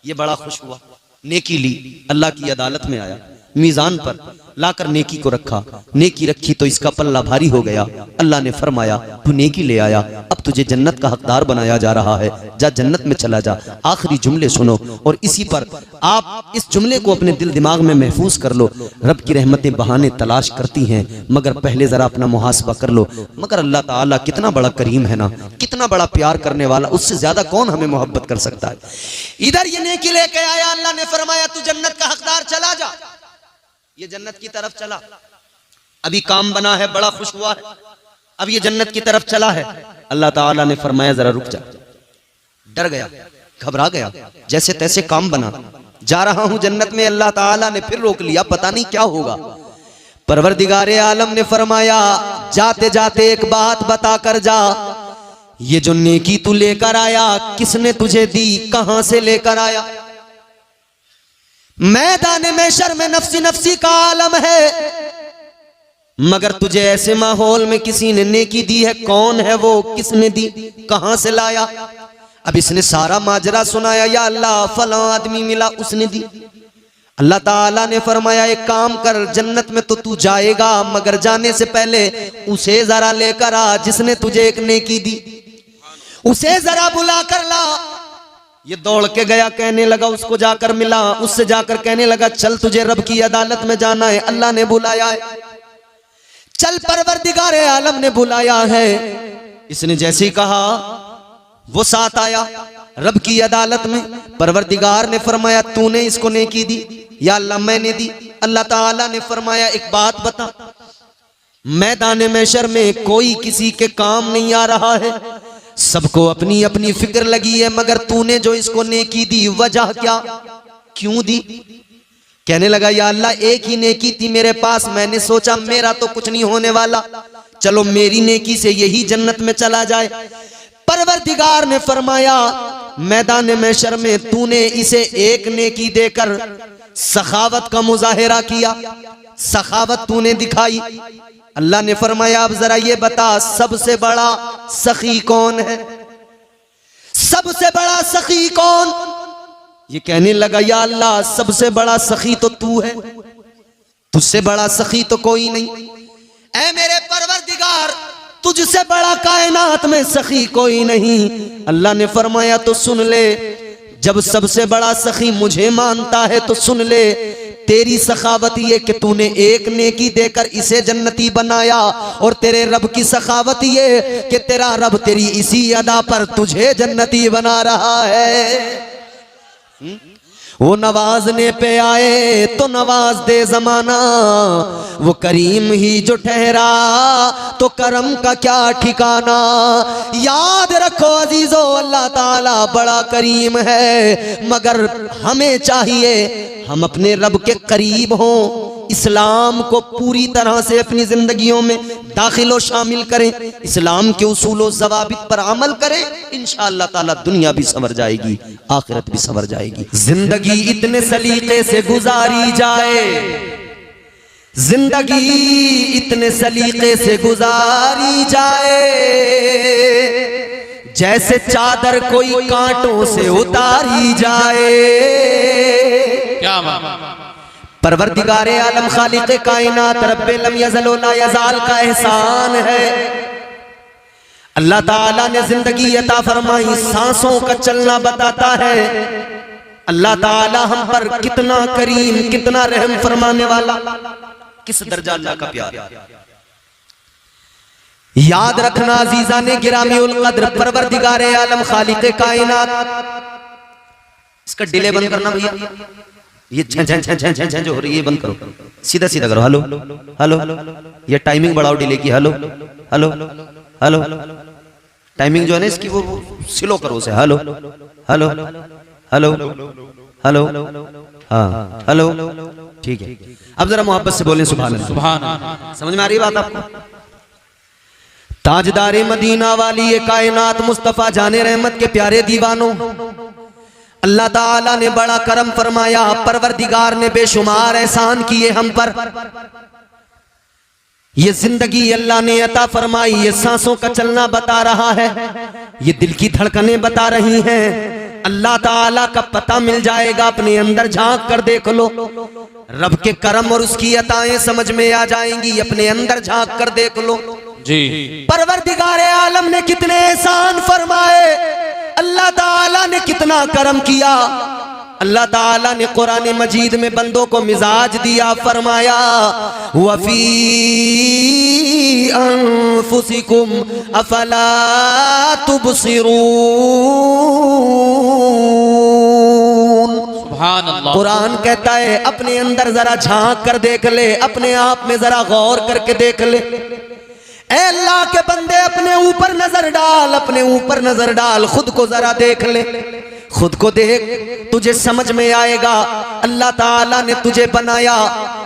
ये बड़ा खुश हुआ, नेकी ली, अल्लाह की अदालत में आया, मीजान पर लाकर नेकी को रखा। नेकी रखी तो इसका पल्ला भारी हो गया। अल्लाह ने फरमाया तू नेकी ले आया, अब तुझे जन्नत का हकदार बनाया जा रहा है, जा जन्नत में चला जा। आखिरी जुमले सुनो और इसी पर आप इस जुमले को अपने दिल दिमाग में महफूज कर लो। रब की रहमतें बहाने तलाश करती हैं, मगर पहले जरा अपना मुहासबा कर लो। मगर अल्लाह ताला कितना बड़ा करीम है ना, कितना बड़ा प्यार करने वाला, उससे ज्यादा कौन हमें मोहब्बत कर सकता है। इधर ये नेकी लेके आया, अल्लाह ने फरमाया तू जन्नत का हकदार, चला जा। ये जन्नत की तरफ चला, अभी काम बना है, बड़ा खुश हुआ है, अब ये जन्नत की तरफ चला है। अल्लाह ताला ने फरमाया जरा रुक जा। डर गया, घबरा गया, जैसे तैसे काम बना, जा रहा हूं जन्नत में। अल्लाह ताला ने फिर रोक लिया, पता नहीं क्या होगा। परवरदिगारे आलम ने फरमाया जाते जाते एक बात बता कर जा, ये जो नेकी तू लेकर आया किसने तुझे दी, कहां से लेकर आया। मैदान महशर में नफ्सी नफ्सी का आलम है, मगर तुझे ऐसे माहौल में किसी ने नेकी दी है, कौन है वो, किसने दी, कहां से लाया। अब इसने सारा माजरा सुनाया, या अल्लाह फला आदमी मिला उसने दी। अल्लाह ताला ने फरमाया एक काम कर, जन्नत में तो तू जाएगा, मगर जाने से पहले उसे जरा लेकर आ जिसने तुझे एक नेकी दी, उसे जरा बुला कर ला। ये दौड़ के गया, कहने लगा उसको जाकर मिला, उससे जाकर कहने लगा चल तुझे रब की अदालत में जाना है, अल्लाह ने बुलाया है, चल परवरदिगारे आलम ने बुलाया है। इसने जैसे ही कहा वो साथ आया रब की अदालत में। परवरदिगार ने फरमाया तूने इसको नेकी दी, या अल्लाह मैंने दी। अल्लाह ताला ने फरमाया एक बात बता, मैदान महशर में कोई किसी के काम नहीं आ रहा है, सबको अपनी अपनी फिक्र लगी है, मगर तूने जो इसको नेकी दी वजह क्या, क्यों दी। कहने लगा या अल्लाह एक ही नेकी थी मेरे पास, मैंने सोचा मेरा तो कुछ नहीं होने वाला, चलो मेरी नेकी से यही जन्नत में चला जाए। परवरदिगार ने फरमाया मैदान महशर में तूने इसे एक नेकी देकर सखावत का मुजाहिरा किया, सखावत तूने दिखाई। अल्लाह ने फरमाया अब जरा ये बता सबसे बड़ा सखी कौन है, सबसे बड़ा सखी कौन। ये कहने लगा या अल्लाह सबसे बड़ा सखी तो तू है, तुझसे बड़ा सखी तो कोई नहीं। ऐ मेरे परवरदिगार तुझसे बड़ा कायनात में सखी कोई नहीं। अल्लाह ने फरमाया तो सुन ले, जब सबसे बड़ा सखी मुझे मानता है तो सुन ले, तेरी सखावत ये कि तूने एक नेकी देकर इसे जन्नती बनाया, और तेरे रब की सखावत ये कि तेरा रब तेरी इसी अदा पर तुझे जन्नती बना रहा है। वो नवाजने पे आए तो नवाज दे जमाना, वो करीम ही जो ठहरा तो करम का क्या ठिकाना। याद रखो अजीजो अल्लाह ताला बड़ा करीम है, मगर हमें चाहिए हम अपने रब के करीब हों, इस्लाम को पूरी तरह से अपनी जिंदगियों में दाखिल व शामिल करें, इस्लाम के उसूल व ज़वाबित पर अमल करें, इंशाअल्लाह ताला दुनिया भी संवर जाएगी, आखिरत भी संवर जाएगी। जिंदगी इतने सलीके से गुजारी जाए, जिंदगी इतने सलीके से गुजारी जाए, जैसे चादर कोई कांटों से उतारी जाए। क्या बात। परवरदिगारे आलम खालिक़े कायनात रब्बे लम यज़ल व ला यज़ाल का एहसान है। अल्लाह ताला ने जिंदगी अता फरमाई, सांसों का चलना बताता है। अल्लाह ताला हम पर कितना करीम, कितना रहम फरमाने वाला, किस दर्जा अल्लाह का प्यार। याद रखना अजीजा ने गिरामीउल कद्र परवरदिगारे आलम खालिक़े कायनात। इसका डिले बंद करना भैया, ये झं झं झं झं झं जो हो रही है बंद करो, सीधा सीधा करो। हेलो हेलो, ये टाइमिंग बढ़ाओ डिले की। हेलो हेलो हेलो, टाइमिंग जो है ना इसकी वो स्लो करो उसे। हेलो हेलो हेलो हेलो, हाँ हेलो, ठीक है। अब जरा मोहब्बत से बोलें सुभान अल्लाह। सुभान अल्लाह। समझ में आ रही बात आपको? ताजदारे मदीना वाली ये कायनात मुस्तफा जाने रहमत के प्यारे दीवानों, अल्लाह ताला ने बड़ा करम फरमाया, परवरदिगार ने बेशुमार एहसान किए हम पर। ये जिंदगी अल्लाह ने अता फरमाई, ये सांसों का चलना बता रहा है, ये दिल की धड़कनें बता रही हैं। अल्लाह ताला का पता मिल जाएगा, अपने अंदर झांक कर देख लो, रब के करम और उसकी अताएं समझ में आ जाएंगी। अपने अंदर झांक कर देख लो जी। परवरदिगारे आलम ने कितने एहसान फरमाए, अल्लाह ताला ने कितना करम किया। अल्लाह ताला ने कुरान मजीद में बंदों को मिजाज दिया, फरमाया वफी अनफुसिकुम अफला तुबसिरून। सुभान अल्लाह। कुरान कहता है अपने अंदर जरा झांक कर देख ले, अपने आप में जरा गौर करके देख ले। ऐ अल्लाह के बंदे अपने ऊपर नजर डाल, अपने ऊपर नजर डाल, खुद को जरा देख ले, खुद को देख, तुझे समझ में आएगा अल्लाह ताला ने तुझे बनाया,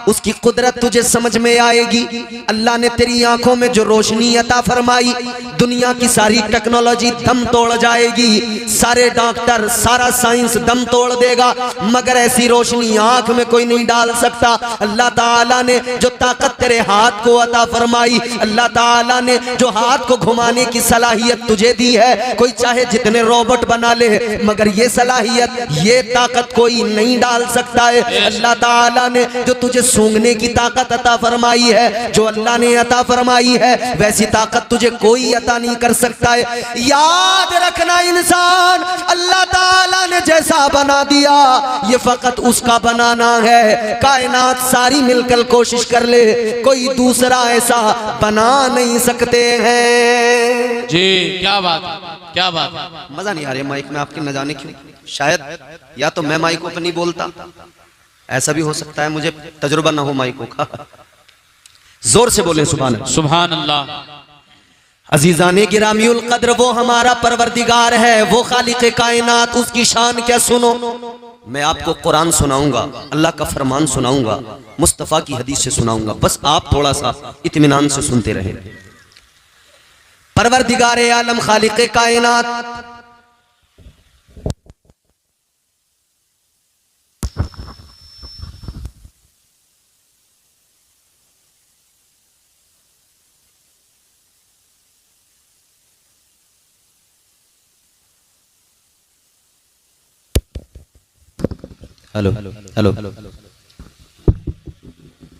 उसकी कुदरत तुझे समझ में आएगी। अल्लाह ने तेरी आंखों में जो रोशनी अता फरमाई, दुनिया की सारी टेक्नोलॉजी दम तोड़ जाएगी, सारे डॉक्टर, सारा साइंस दम तोड़ देगा, मगर ऐसी रोशनी आंख में कोई नहीं डाल सकता। अल्लाह ताला ने जो ताकत तेरे हाथ को अता फरमाई, अल्लाह ताला ने जो हाथ को घुमाने की सलाहियत तुझे दी है, कोई चाहे जितने रोबोट बना ले, मगर ये सलाहियत, ये ताकत कोई नहीं डाल सकता है। अल्लाह ताला ने जो तुझे सूंघने की ताकत अता फरमाई है, जो अल्लाह ने अता फरमाई है, वैसी ताकत तुझे कोई अता नहीं कर सकता है। याद रखना, इंसान अल्लाह ताला ने जैसा बना दिया, ये फकत उसका बनाना है। कायनात सारी मिलकर कोशिश कर ले, कोई दूसरा ऐसा बना नहीं सकते हैं जी। क्या बात, क्या बात। मजा नहीं आ रहा माइक में आपके, न जाने क्यों। शायद या तो मैं माइकों पर नहीं बोलता, ऐसा भी हो सकता है, मुझे तजुर्बा ना हो माइकों का। जोर से बोलें सुभान अल्लाह। सुभान अल्लाह। अजीजाने गिरामीउल कद्र, वो हमारा परवरदिगार है, वो खालिक़े कायनात, उसकी शान क्या सुनो। मैं आपको कुरान सुनाऊंगा, अल्लाह का फरमान सुनाऊंगा, मुस्तफ़ा की हदीस से सुनाऊंगा, बस आप थोड़ा सा इत्मीनान से सुनते रहें। परवरदिगारे आलम खालिक़े कायनात, हेलो हेलो,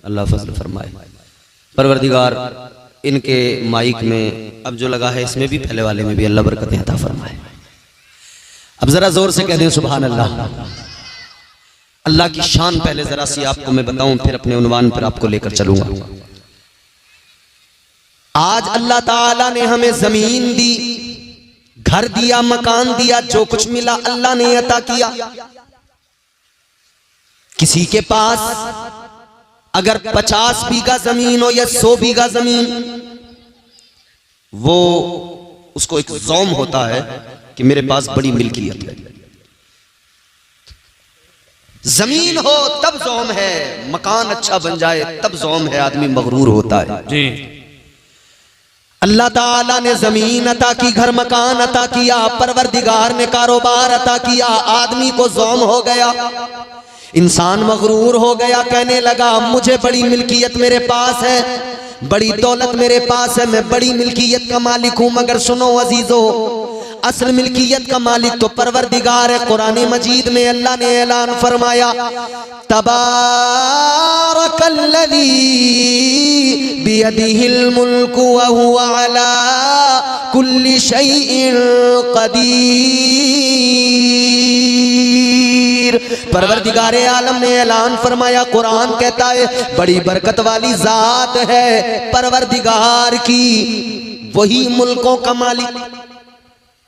अल्लाह फजल फरमाए। परवरदिगार इनके माइक में अब जो लगा है, इसमें भी पहले वाले में भी अल्लाह बरकतें अता फरमाए। अब जरा जोर से कह दें सुभान अल्लाह। अल्लाह की शान पहले जरा सी आपको मैं बताऊं, फिर अपने उन्वान पर आपको लेकर चलूंगा। आज अल्लाह ताला ने हमें जमीन दी, घर दिया, मकान दिया, जो कुछ मिला अल्लाह ने अता किया। किसी के पास अगर 50 बीघा जमीन हो या 100 बीघा जमीन, वो उसको एक ज़ौम होता है कि मेरे पास बड़ी मिल्कियत है। जमीन हो तब ज़ौम है, मकान अच्छा बन जाए तब ज़ौम है, आदमी मगरूर होता है। जी। अल्लाह ताला ने जमीन अता की, घर मकान अता किया, परवरदिगार ने कारोबार अता किया, आदमी को ज़ौम हो गया, इंसान मगरूर हो गया, कहने लगा मुझे बड़ी मिल्कियत मेरे पास है, बड़ी दौलत मेरे पास है, मैं बड़ी मिल्कियत का मालिक हूं। मगर सुनो अजीजो, असल मिल्कियत का मालिक तो परवरदिगार है। कुरान मजीद में अल्लाह ने ऐलान फरमाया, तबारकल्लज़ी बियदिहिल मुल्कु व हुवा अला कुल्लि शैइन कदीर। परवरदिगार आलम ने ऐलान फरमाया, कुरान कहता है बड़ी बरकत वाली जात है परवरदिगार की, वही मुल्कों का मालिक,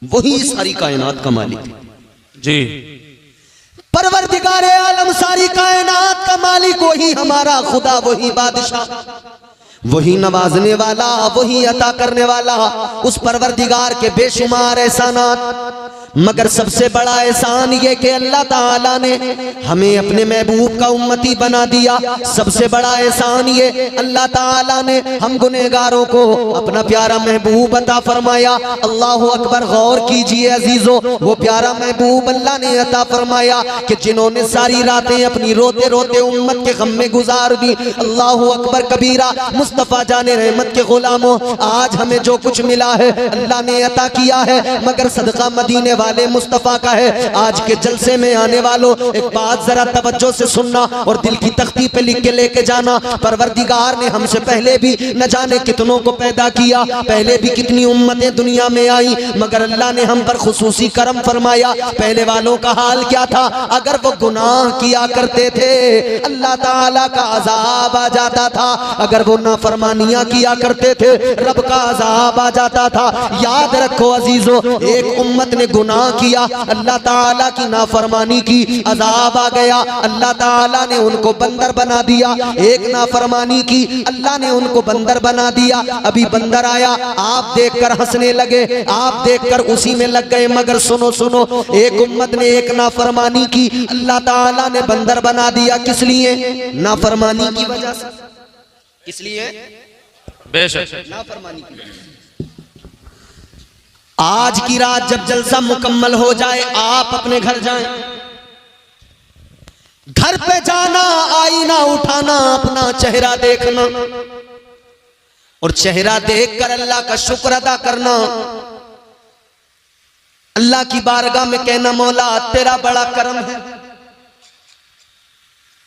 वही सारी कायनात का मालिक जी। परवरदिगार आलम सारी कायनात का मालिक, वही हमारा खुदा, वही बादशाह, वही नवाजने वाला, वही अता करने वाला। उस परवरदिगार के बेशुमार एहसानात, मगर सबसे बड़ा एहसान ये कि अल्लाह ताला ने हमें अपने महबूब का उम्मती बना दिया। सबसे बड़ा एहसान ये अल्लाह ताला ने हम गुनहगारों को अपना प्यारा महबूब अता फरमाया। अल्लाह अकबर, गौर कीजिए अजीजों, वो प्यारा महबूब अल्लाह ने अता फरमाया कि जिन्होंने सारी रातें अपनी रोते रोते उम्मत के गम में गुजार दी। अल्लाह अकबर कबीरा। मुस्तफ़ा जाने रहमत के गुलामों, आज हमें जो कुछ मिला है अल्लाह ने अता किया है, मगर सदका मदीने वाले मुस्तफ़ा का है। आज के जलसे में आने वालों, एक बात जरा तवज्जो से सुनना और दिल की तख्ती पे लिख के लेके जाना। परवरदिगार ने हमसे पहले भी न जाने कितनों को पैदा किया, पहले भी कितनी उम्मतें दुनिया में आई, मगर अल्लाह ने हम पर खुसूसी करम फरमाया। पहले वालों का हाल क्या था? अगर वो गुनाह किया करते थे अल्लाह ताला का अजाब आ जाता था, अगर वो नाफरमानियां किया करते थे रब का अजाब आ जाता था। याद रखो अजीजों, एक उम्मत ने गुनाह किया, अल्लाह ताला की नाफरमानी की, अजाब आ गया, अल्लाह ताला ने उनको बंदर बना दिया। एक नाफरमानी की, अल्लाह ने उनको बंदर बना दिया। अभी बंदर आया, आप देखकर हंसने लगे, आप देखकर उसी में लग गए, मगर सुनो सुनो, एक उम्मत ने एक नाफरमानी की, अल्लाह ताला ने बंदर बना दिया। किस लिए? नाफरमानी की वजह से। किस लिए? बेशक नाफरमानी की वजह से। आज की रात जब जलसा मुकम्मल हो जाए, आप अपने घर जाएं, घर पे जाना, आईना उठाना, अपना चेहरा देखना और चेहरा देखकर अल्लाह का शुक्र अदा करना। अल्लाह की बारगाह में कहना, मौला तेरा बड़ा करम है,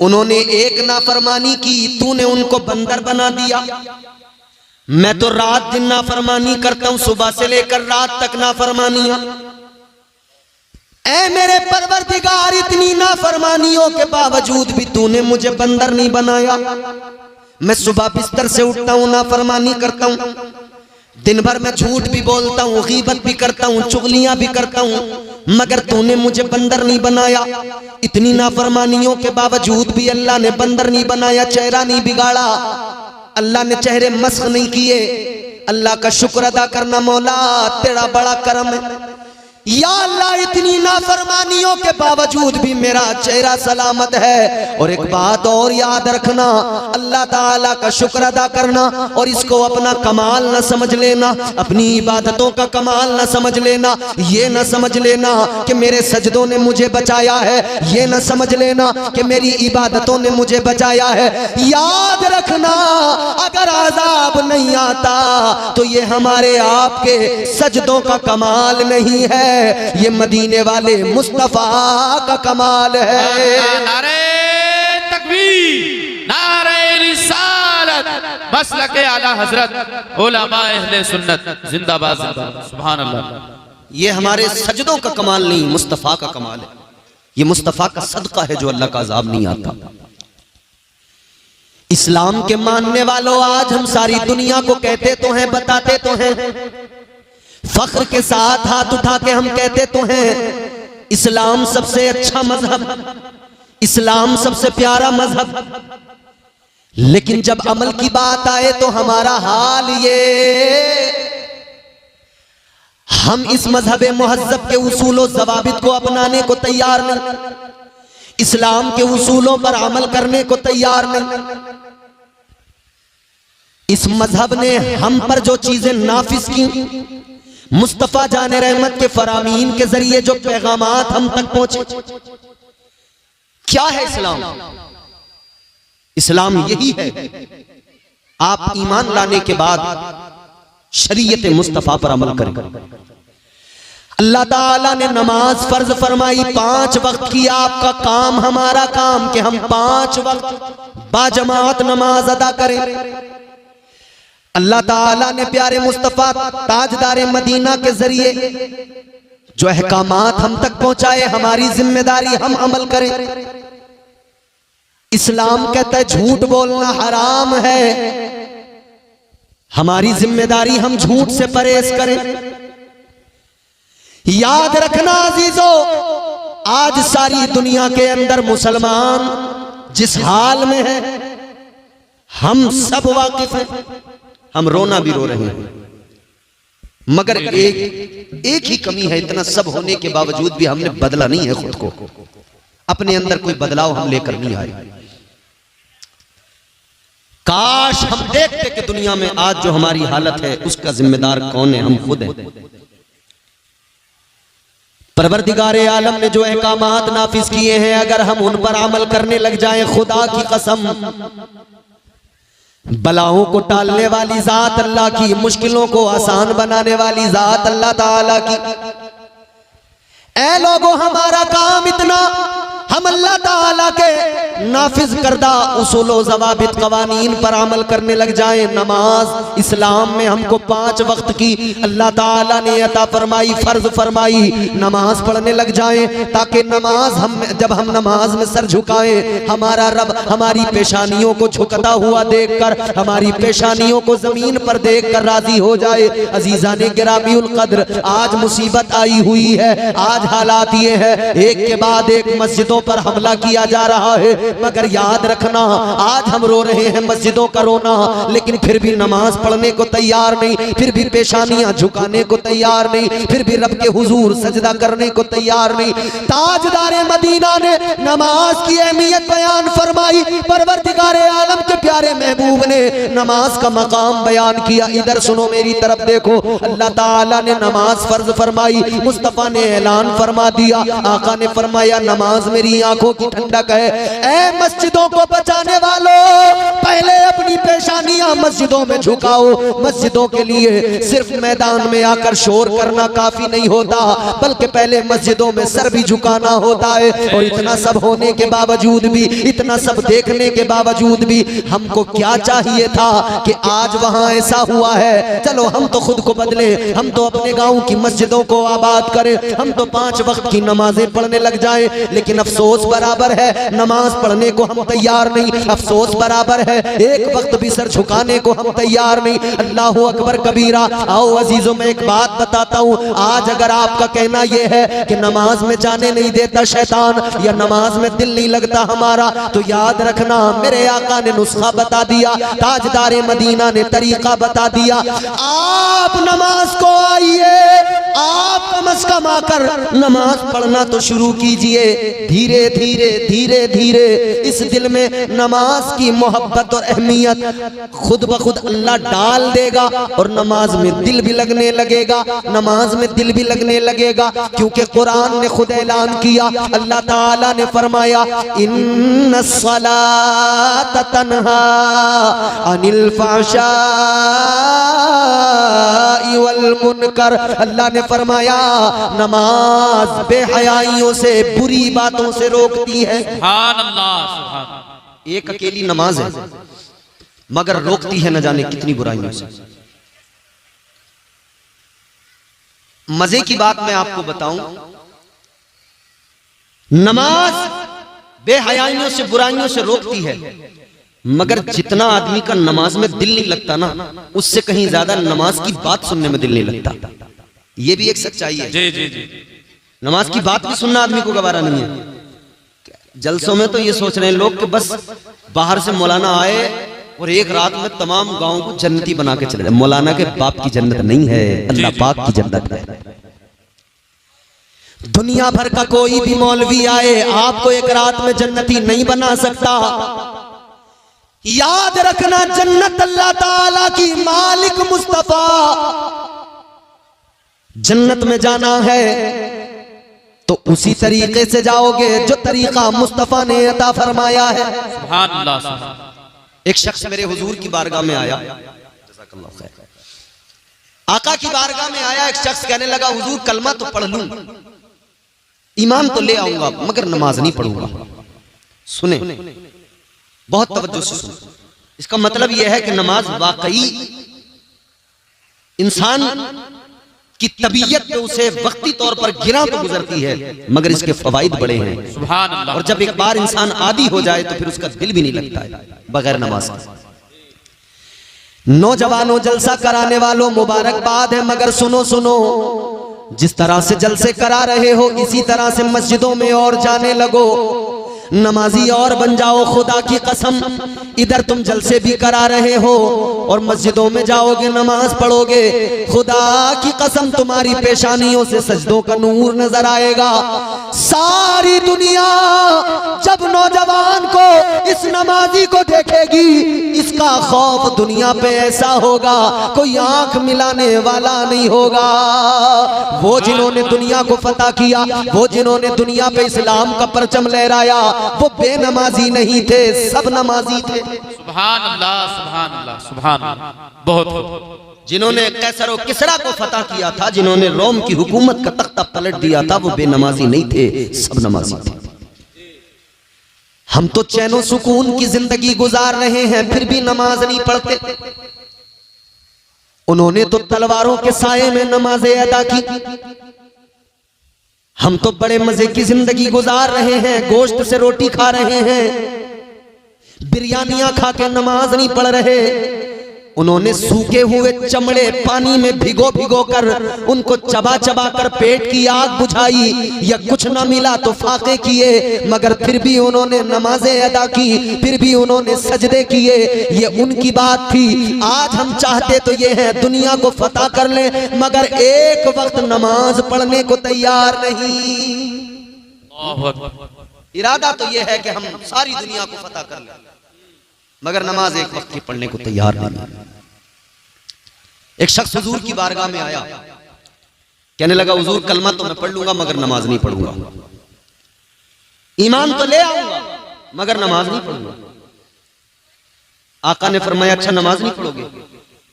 उन्होंने एक नाफरमानी की, तूने उनको बंदर बना दिया। मैं तो रात दिन नाफरमानी करता हूं, सुबह से लेकर रात तक नाफरमानियां। ऐ मेरे परवरदिगार, इतनी नाफरमानियों के बावजूद भी तूने मुझे बंदर नहीं बनाया। मैं सुबह बिस्तर से उठता हूं, नाफरमानी करता हूं, दिन भर मैं झूठ भी बोलता हूं, गीबत भी करता हूं, चुगलियां भी करता हूं, मगर तूने मुझे बंदर नहीं बनाया। इतनी नाफरमानियों के बावजूद भी अल्लाह ने बंदर नहीं बनाया, चेहरा नहीं बिगाड़ा, अल्लाह ने चेहरे मस्ख नहीं किए। अल्लाह का शुक्र अदा करना, मौला तेरा बड़ा करम है। या अल्लाह, इतनी नाफरमानियों के बावजूद भी मेरा चेहरा सलामत है। और एक बात और याद रखना, अल्लाह ताला का शुक्र अदा करना और इसको अपना कमाल न समझ लेना, अपनी इबादतों का कमाल न समझ लेना। ये न समझ लेना कि मेरे सजदों ने मुझे बचाया है, ये न समझ लेना कि मेरी इबादतों ने मुझे बचाया है। याद रखना, अगर अजाब नहीं आता तो ये हमारे आपके सजदों का कमाल नहीं है, ये मदीने वाले मुस्तफा का कमाल है। नारे तकबीर, नारे रिसालत, मसलके आला हजरत उलमा अहले सुन्नत जिंदाबाद जिंदाबाद, सुभान अल्लाह। ये हमारे सजदों का कमाल नहीं, मुस्तफा का कमाल है। ये मुस्तफा का सदका है जो अल्लाह का अजाब नहीं आता। इस्लाम के मानने वालों, आज हम सारी दुनिया को कहते तो हैं, बताते तो हैं, फख्र के साथ हाथ उठा के हम कहते तो हैं, इस्लाम सबसे अच्छा मजहब, इस्लाम सबसे प्यारा मजहब, लेकिन जब अमल की बात आए तो हमारा हाल ये, हम इस मजहब मुहज्जब के उसूलों ज़वाबित को अपनाने को तैयार नहीं, इस्लाम के उसूलों पर अमल करने को तैयार नहीं। इस मजहब ने हम पर जो चीजें नाफिज की, मुस्तफा जाने रहमत के फरामीन के जरिए जो पैगामात हम तक पहुंचे, क्या है इस्लाम? इस्लाम यही है, आप ईमान लाने के बाद शरीयत मुस्तफा पर अमल करें। अल्लाह ताला ने नमाज फर्ज फरमाई 5 वक्त की। आपका काम, हमारा काम कि हम 5 वक्त बाजमात नमाज अदा करें। अल्लाह ताला ने प्यारे मुस्तफा ताजदार मदीना के जरिए जो अहकामात हम तक पहुंचाए, हमारी जिम्मेदारी हम अमल करें। इस्लाम कहता है झूठ बोलना हराम है, हमारी जिम्मेदारी हम झूठ से परहेज करें। याद रखना अजीजों, आज सारी दुनिया के अंदर मुसलमान जिस हाल में है हम सब वाकिफ हैं। हम रोना भी रो रहे हैं, मगर एक ही कमी है, इतना सब होने के बावजूद भी हमने बदला नहीं है खुद को, अपने अंदर कोई बदलाव हम लेकर नहीं आए। काश हम देखते कि दुनिया में आज जो हमारी हालत है उसका जिम्मेदार कौन है? हम खुद हैं। परवरदिगारे आलम ने जो अहकामात नाफिज किए हैं, अगर हम उन पर अमल करने लग जाएं, खुदा की कसम, बलाओं को टालने वाली जात अल्लाह की, मुश्किलों को आसान बनाने वाली जात अल्लाह ताला की। ऐ लोगों, हमारा काम इतना, हम अल्लाह ताला के नाफिज करदा उसूल व ज़वाबित कवानीन पर अमल करने लग जाएं। नमाज इस्लाम में हमको 5 वक्त की अल्लाह ताला ने अता फरमाई, फर्ज फरमाई, नमाज पढ़ने लग जाएं, ताकि नमाज हम जब हम नमाज में सर झुकाएं, हमारा रब हमारी पेशानियों को झुकता हुआ देखकर, हमारी पेशानियों को जमीन पर देखकर राजी हो जाए। अजीज़ाने गिरामीउल कद्र, आज मुसीबत आई हुई है, आज हालात ये है, एक के बाद एक मस्जिदों पर हमला किया जा रहा है, मगर याद रखना आज हम रो रहे हैं मस्जिदों का रोना, लेकिन फिर भी नमाज पढ़ने को तैयार नहीं, फिर भी पेशानियां झुकाने को तैयार नहीं, फिर भी रब के हुजूर सजदा करने को तैयार नहीं। ताजदारे मदीना ने नमाज की अहमियत बयान फरमाई, परवरदिगारे आलम के प्यारे महबूब ने नमाज का मकाम बयान किया। इधर सुनो, मेरी तरफ देखो, अल्लाह ताला ने नमाज फर्ज फरमाई, मुस्तफा ने ऐलान फरमा दिया, आका ने फरमाया नमाज मेरी आंखों की ठंडक है। ऐ मस्जिदों को बचाने वालों, पहले अपनी पेशानियां मस्जिदों में झुकाओ। मस्जिदों के लिए सिर्फ मैदान में आकर शोर करना काफी नहीं होता, बल्कि पहले मस्जिदों में सर भी झुकाना होता है। और इतना सब होने के बावजूद भी, इतना सब देखने के बावजूद भी हमको क्या चाहिए था कि आज वहां ऐसा हुआ है। चलो हम तो खुद को बदले, हम तो अपने गांव की मस्जिदों को आबाद करें, हम तो 5 वक्त की नमाजें पढ़ने लग जाएं। लेकिन अफसोस बराबर है, नमाज पढ़ने को हम तैयार नहीं। अफसोस बराबर है, एक वक्त भी सर झुकाने को हम तैयार नहीं। अल्लाह अकबर कबीरा। आओ अजीजों, मैं एक बात बताता हूँ, आज अगर आपका कहना यह है कि नमाज में जाने नहीं देता शैतान, या नमाज में दिल नहीं लगता हमारा, तो याद रखना मेरे आका ने नुस्खा बता दिया, ताजदारे मदीना ने तरीका बता दिया। आप नमाज को आइए, आप कम अज कम आकर नमाज पढ़ना तो शुरू कीजिए। धीरे धीरे धीरे धीरे इस दिल में नमाज की मोहब्बत और अहमियत खुद ब खुद अल्लाह डाल देगा, और नमाज में दिल भी लगने लगेगा, नमाज में दिल भी लगने लगेगा। क्योंकि कुरान ने खुद ऐलान किया, अल्लाह ताला ने फरमाया, इन्नस्सलात तन्हा अनिल फ़हशाइ वल मुनकर। अल्लाह ने फरमाया नमाज बेहयाइयों से, बुरी बातों से रोकती है। सुभान अल्लाह, सुभान अल्लाह। एक अकेली नमाज है, मगर रोकती है न जाने कितनी बुराइयों से। मजे की बात मैं आपको बताऊं, नमाज बेहयाइयों से, बुराइयों से रोकती है, मगर जितना आदमी का नमाज में दिल नहीं लगता ना, उससे कहीं ज्यादा नमाज की बात सुनने में दिल नहीं लगता। ये भी एक सच्चाई है। जी जी जी। नमाज की बात भी सुनना आदमी को गवारा नहीं है। जलसों में तो ये सोच रहे हैं लोग कि बस बाहर से मौलाना आए और एक रात में तमाम गांव को जन्नती बना के चले जाए। मौलाना के बाप की जन्नत नहीं है, अल्लाह पाक की जन्नत है। दुनिया भर का कोई भी मौलवी आए, आपको एक रात में जन्नती नहीं बना सकता। याद रखना जन्नत अल्लाह ताला की मालिक मुस्तफा, जन्नत में जाना है तो उसी तरीके से जाओगे जो तरीका मुस्तफा ने अता फरमाया है। सुभान अल्लाह, सुभान। एक शख्स मेरे हुजूर की बारगाह में आया, जज़ाकल्लाह खैर। आका की बारगाह में आया एक शख्स, कहने लगा हुजूर कलमा तो पढ़ लूं, ईमान तो ले आऊंगा, मगर नमाज नहीं पढ़ूंगा। सुने, बहुत तवज्जो से सुने। इसका मतलब यह है कि नमाज वाकई इंसान की तबीयत पे उसे वक्ती तौर पर गिरा तो गुजरती है, मगर इसके फवाइद बड़े हैं। सुभान अल्लाह। और जब एक बार इंसान आदी हो जाए तो फिर उसका दिल भी नहीं लगता है बगैर नमाज के। नौजवानों, जलसा कराने वालों, मुबारकबाद है, मगर सुनो सुनो, जिस तरह से जलसे करा रहे हो इसी तरह से मस्जिदों में और जाने लगो, नमाजी और बन जाओ। खुदा की कसम, इधर तुम जलसे भी करा रहे हो और मस्जिदों में जाओगे, नमाज पढ़ोगे, खुदा की कसम तुम्हारी पेशानियों से सजदों का नूर नजर आएगा। सारी दुनिया जब नौजवान को, इस नमाजी को देखेगी, इसका खौफ दुनिया पे ऐसा होगा कोई आंख मिलाने वाला नहीं होगा। वो जिन्होंने दुनिया को फतह किया, वो जिन्होंने दुनिया पे इस्लाम का परचम लहराया, वो बेनमाजी नहीं थे, सब नमाजी थे। सुभान अल्लाह, सुभान अल्लाह, सुभान अल्लाह। बहुत। जिन्होंने कैसर और किसरा को फतह किया था, जिन्होंने रोम की हुकूमत का तख्ता पलट दिया था, वो बेनमाजी नहीं थे, सब नमाजी थे। हम तो चैनो सुकून की जिंदगी गुजार रहे हैं, फिर भी नमाज नहीं पढ़ते। उन्होंने तो तलवारों के साये में नमाजें अदा की, हम तो बड़े मजे की जिंदगी गुजार रहे हैं, गोश्त से रोटी खा रहे हैं, बिरयानियां खा के नमाज नहीं पढ़ रहे। उन्होंने सूखे हुए चमड़े पानी में भिगो भिगो कर उनको चबा चबा कर पेट की आग बुझाई, या कुछ ना मिला तो फाके किए, मगर फिर भी उन्होंने नमाजें अदा की, फिर भी उन्होंने सजदे किए। ये उनकी बात थी। आज हम चाहते तो ये है दुनिया को फतह कर लें, मगर एक वक्त नमाज पढ़ने को तैयार नहीं। इरादा तो ये है कि हम सारी दुनिया को फतह कर लें, मगर नमाज एक वक्त की पढ़ने को तैयार नहीं। एक शख्स हुजूर की बारगाह में आया, कहने लगा हुजूर कलमा तो मैं पढ़ लूंगा, मगर नमाज नहीं पढ़ूंगा। ईमान तो ले आऊंगा, मगर नमाज नहीं पढ़ूंगा। आका ने फरमाया अच्छा नमाज नहीं पढ़ोगे?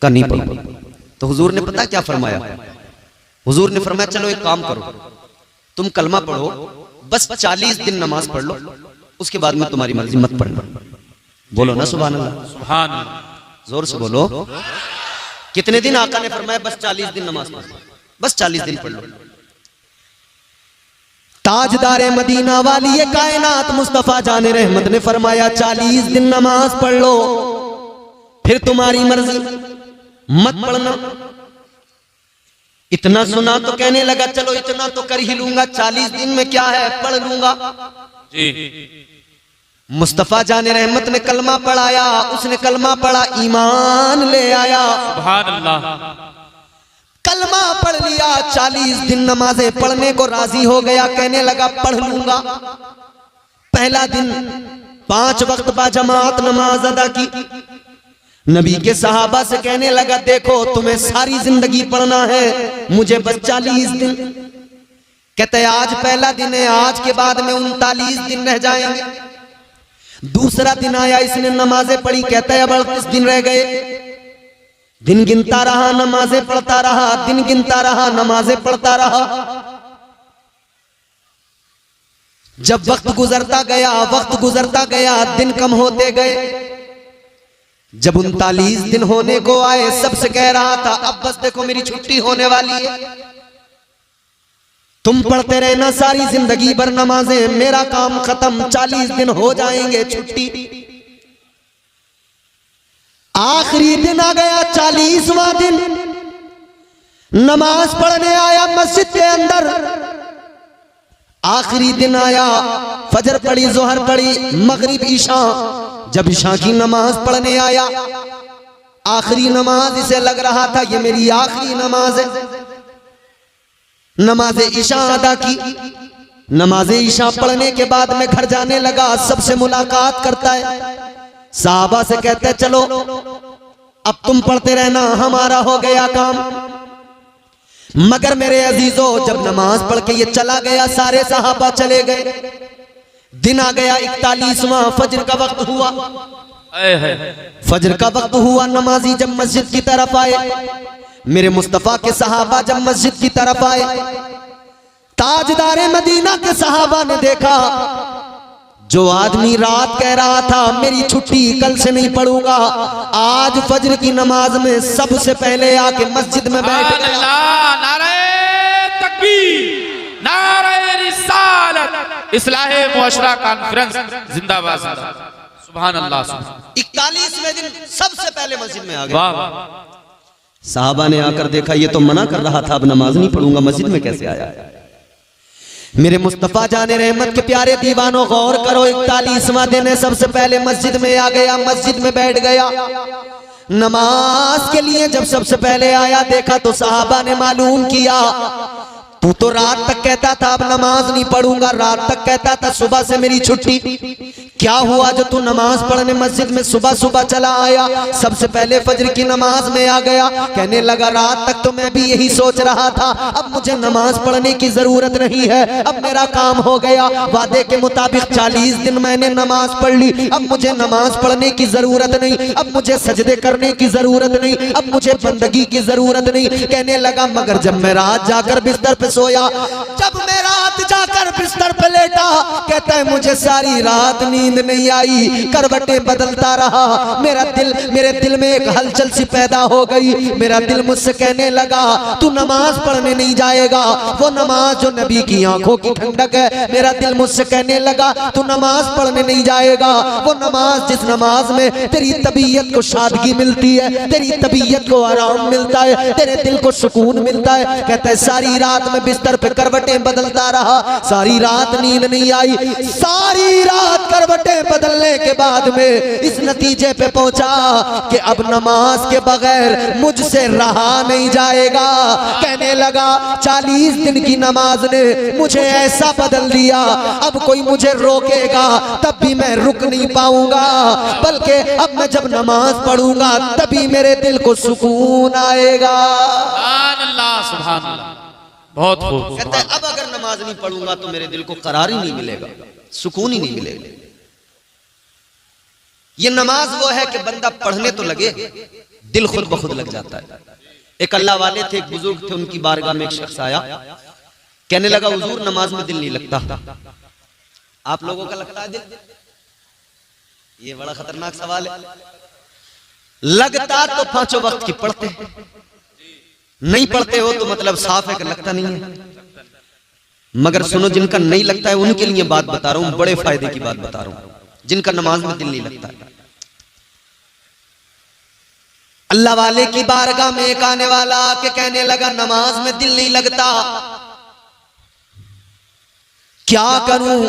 का नहीं पढ़ूंगा। तो हुजूर ने पता क्या फरमाया? हुजूर ने फरमाया चलो एक काम करो, तुम कलमा पढ़ो, बस 40 दिन नमाज पढ़ लो, उसके बाद में तुम्हारी मर्जी, मत पढ़ना। बोलो ना सुभान अल्लाह, सुभान अल्लाह, जोर से बोलो। कितने दिन? आका ने फरमाया बस 40 दिन नमाज पढ़ो, बस 40 दिन पढ़ लो। ताजदारे मदीना वाली ये कायनात मुस्तफा जाने रहमत ने फरमाया 40 दिन नमाज पढ़ लो, फिर तुम्हारी मर्जी, मत पढ़ना। इतना सुना तो कहने लगा चलो इतना तो कर ही लूंगा, 40 दिन में क्या है, पढ़ लूंगा जी। मुस्तफा जाने रहमत ने कलमा पढ़ाया, उसने कलमा पढ़ा, ईमान ले आया। सुभान अल्लाह। कलमा पढ़ लिया, 40 दिन नमाजें पढ़ने को राजी हो गया, कहने लगा पढ़ लूंगा। पहला दिन 5 वक्त बाजमात नमाज अदा की। नबी के सहाबा से कहने लगा देखो तुम्हें सारी जिंदगी पढ़ना है, मुझे बस 40 दिन। कहते आज पहला दिन है, आज के बाद में 39 दिन रह जाएंगे। दूसरा दिन आया, इसने नमाजें पढ़ी, कहता है अब 38 दिन रह गए। दिन गिनता रहा, नमाजें पढ़ता रहा, दिन गिनता रहा, नमाजें पढ़ता रहा। जब वक्त गुजरता गया, वक्त गुजरता गया, दिन कम होते गए। जब 39 दिन होने को आए, सबसे कह रहा था अब बस देखो मेरी छुट्टी होने वाली है, तुम पढ़ते रहना सारी जिंदगी भर नमाजें, मेरा काम खत्म, 40 दिन हो जाएंगे, छुट्टी। आखिरी दिन आ गया, 40वां दिन। नमाज पढ़ने आया मस्जिद के अंदर। आखिरी दिन आया, फजर पढ़ी, जोहर पढ़ी, मगरिब, ईशा। जब ईशा की नमाज पढ़ने आया, आखिरी नमाज इसे लग रहा था ये मेरी आखिरी नमाज है। नमाज ईशा अदा की। नमाज ईशा पढ़ने के बाद में घर जाने लगा, सबसे मुलाकात करता है, साहबा से कहते चलो अब तुम पढ़ते रहना, हमारा हो गया काम। मगर मेरे अजीजों, जब नमाज पढ़ के ये चला गया, सारे सहाबा चले गए, दिन आ गया 41वां, फजर का वक्त हुआ। फजर का वक्त हुआ, नमाजी जब मस्जिद की तरफ आए, मेरे मुस्तफा के सहाबा जब मस्जिद की तरफ आए, ताजदारे मदीना के सहाबा ने देखा जो आदमी रात कह रहा था मेरी छुट्टी, कल से नहीं पढ़ूंगा, आज फजर की नमाज में सबसे पहले आके मस्जिद में बैठ गया। नारे तकबीर, नारे रिसालत, इस्लाहे मुअशरा कॉन्फ्रेंस जिंदाबाद, सुभान अल्लाह। 41वें दिन सबसे पहले मस्जिद में आ गए। वाह। साहबा ने आकर देखा ये तो मना कर रहा था, अब नमाज नहीं पढ़ूंगा, मस्जिद में कैसे आया? मेरे मुस्तफा जाने रहमत के प्यारे दीवानों, गौर करो, 41वां दिन है, सबसे पहले मस्जिद में आ गया, मस्जिद में बैठ गया नमाज के लिए। जब सबसे पहले आया, देखा तो साहबा ने मालूम किया तू तो रात तक कहता था अब नमाज नहीं पढ़ूंगा, रात तक कहता था सुबह से मेरी छुट्टी, क्या हुआ जो तू नमाज पढ़ने मस्जिद में सुबह सुबह चला आया, सबसे पहले फजर की नमाज में आ गया? कहने लगा रात तक तो मैं भी यही सोच रहा था, अब मुझे नमाज पढ़ने की जरूरत नहीं है, अब मेरा काम हो गया, वादे के मुताबिक 40 दिन मैंने नमाज पढ़ ली, अब मुझे नमाज पढ़ने की जरूरत नहीं, अब मुझे सजदे करने की जरूरत नहीं, अब मुझे बंदगी की जरूरत नहीं। कहने लगा मगर जब मैं रात जाकर बिस्तर पे सोया, जब मैं रात जाकर बिस्तर पे लेटा, कहता है मुझे सारी रात नींद नहीं आई, करवटें बदलता रहा, मेरे दिल में एक हलचल सी पैदा हो गई, मेरा दिल मुझसे कहने लगा तू नमाज पढ़ने नहीं जाएगा, वो नमाज जो नबी की आंखों की ठंडक है। मेरा दिल मुझसे कहने लगा तू नमाज पढ़ने नहीं जाएगा, वो नमाज जिस नमाज में तेरी तबीयत को शादगी मिलती है, तेरी तबीयत को आराम मिलता है, तेरे दिल को सुकून मिलता है। कहता है सारी रात में बिस्तर पे करवटें बदलता रहा, सारी रात नींद नहीं आई, सारी रात करवटें बदलने के बाद में इस नतीजे पे पहुंचा कि अब नमाज के बगैर मुझसे रहा नहीं जाएगा। कहने लगा 40 दिन की नमाज ने मुझे ऐसा बदल दिया, अब कोई मुझे रोकेगा तब भी मैं रुक नहीं पाऊंगा, बल्कि अब मैं जब नमाज पढ़ूंगा तभी मेरे दिल को सुकून आएगा। सुभान अल्लाह, सुभान अल्लाह, बहुत खूब। कहता है अब अगर नमाज नहीं पढ़ूंगा तो मेरे दिल को करार ही नहीं मिलेगा, सुकून ही नहीं मिलेगा। ये नमाज वो है कि बंदा पढ़ने तो लगे, दिल खुद ब खुद लग जाता है। एक अल्लाह वाले थे, एक बुजुर्ग थे, उनकी बारगाह में एक शख्स आया, कहने लगा हुजूर नमाज में दिल नहीं लगता। आप लोगों का लगता है दिल? ये बड़ा खतरनाक सवाल है। लगता तो 5 वक्त की पढ़ते, नहीं पढ़ते हो तो मतलब साफ है कि लगता नहीं है। मगर सुनो, जिनका नहीं लगता है उनके लिए बात बता रहा हूं, बड़े फायदे की बात बता रहा हूं, जिनका नमाज में दिल नहीं लगता है। अल्लाह वाले की बारगाह में एक आने वाला आके कहने लगा नमाज में दिल नहीं लगता, क्या करूं?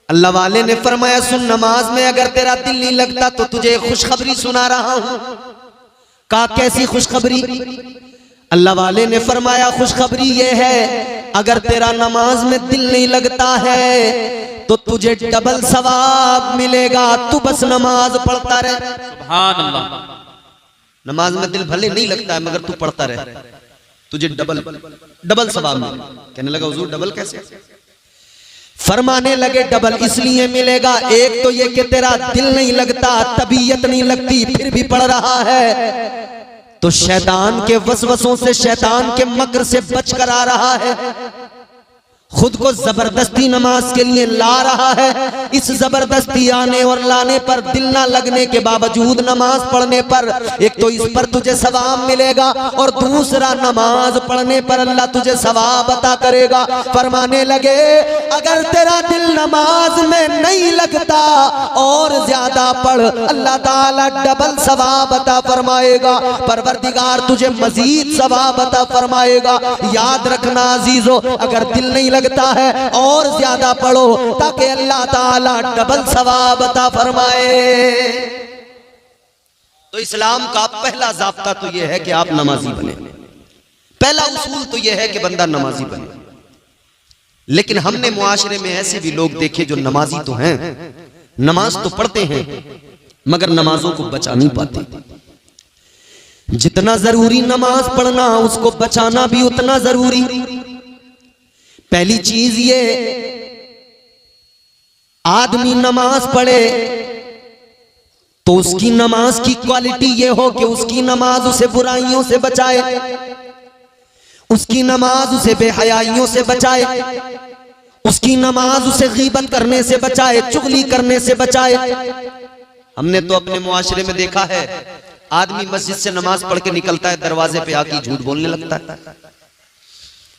अल्लाह वाले ने फरमाया सुन, नमाज में अगर तेरा दिल नहीं लगता तो तुझे खुशखबरी सुना रहा हूं। कहा कैसी खुशखबरी? अल्लाह वाले ने फरमाया खुशखबरी ये है, अगर तेरा नमाज में दिल नहीं लगता है तो तुझे डबल सवाब मिलेगा, तू बस नमाज पढ़ता रहे। सुभान अल्लाह। नमाज में दिल भले नहीं लगता है मगर तू पढ़ता रहे, तुझे डबल सवाब मिलेगा। कहने लगा हुजूर डबल कैसे? फरमाने लगे डबल इसलिए मिलेगा, एक तो ये कि तेरा दिल नहीं लगता, तबीयत नहीं लगती, फिर भी पढ़ रहा है तो शैतान के वसवसों से, शैतान के मकर से बच कर आ रहा है, खुद को जबरदस्ती नमाज के लिए ला रहा है। इस जबरदस्ती आने और लाने पर, दिल ना लगने के बावजूद नमाज पढ़ने पर, एक तो इस पर तुझे सवाब मिलेगा और दूसरा नमाज पढ़ने पर अल्लाह तुझे सवाब अता करेगा। फरमाने लगे अगर तेरा दिल नमाज में नहीं लगता और ज्यादा पढ़, अल्लाह ताला डबल सवाब अता फरमाएगा, परवरदिगार तुझे मजीद सवाब अता फरमाएगा। याद रखना अजीजों, अगर दिल नहीं लगता है और ज्यादा पढ़ो ताकि अल्लाह ताला डबल सवाब अता फरमाए। तो इस्लाम का पहला ज़ाब्ता तो यह है कि आप नमाजी बने, पहला उसूल तो यह है कि बंदा नमाजी बने। लेकिन हमने मुआशरे में ऐसे भी लोग देखे जो नमाजी तो हैं, नमाज तो पढ़ते हैं, मगर नमाजों को बचा नहीं पाते। जितना जरूरी नमाज पढ़ना, उसको बचाना भी उतना जरूरी। पहली चीज ये, आदमी नमाज पढ़े तो उसकी नमाज की क्वालिटी ये हो कि उसकी नमाज उसे बुराइयों से बचाए, उसकी नमाज उसे बेहयाइयों से बचाए, उसकी नमाज उसे गीबत करने से बचाए, चुगली करने से बचाए। हमने तो अपने मुआशरे में देखा है, आदमी मस्जिद से नमाज पढ़ के निकलता है, दरवाजे पे आके झूठ बोलने लगता है।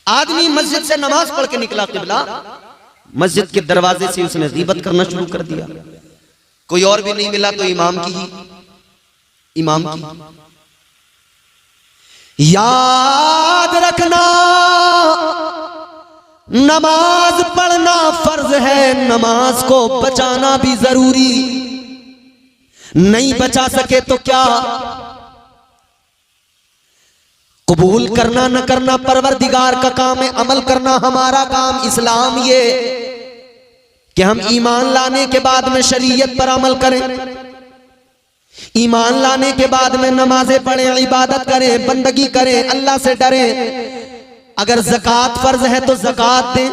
आदमी मस्जिद से नमाज पढ़ के निकला, किबला मस्जिद के दरवाजे से उसने गीबत करना शुरू कर दिया। कोई और भी नहीं मिला तो इमाम की। याद रखना, नमाज पढ़ना फर्ज है, नमाज को बचाना भी जरूरी। नहीं बचा सके तो क्या, कबूल करना न करना परवरदिगार का काम है, अमल करना हमारा काम। इस्लाम ये कि हम ईमान लाने के बाद में शरीयत पर अमल करें, ईमान लाने के बाद में नमाजें पढ़ें, इबादत करें, बंदगी करें, अल्लाह से डरें। अगर ज़कात फर्ज है तो ज़कात दें,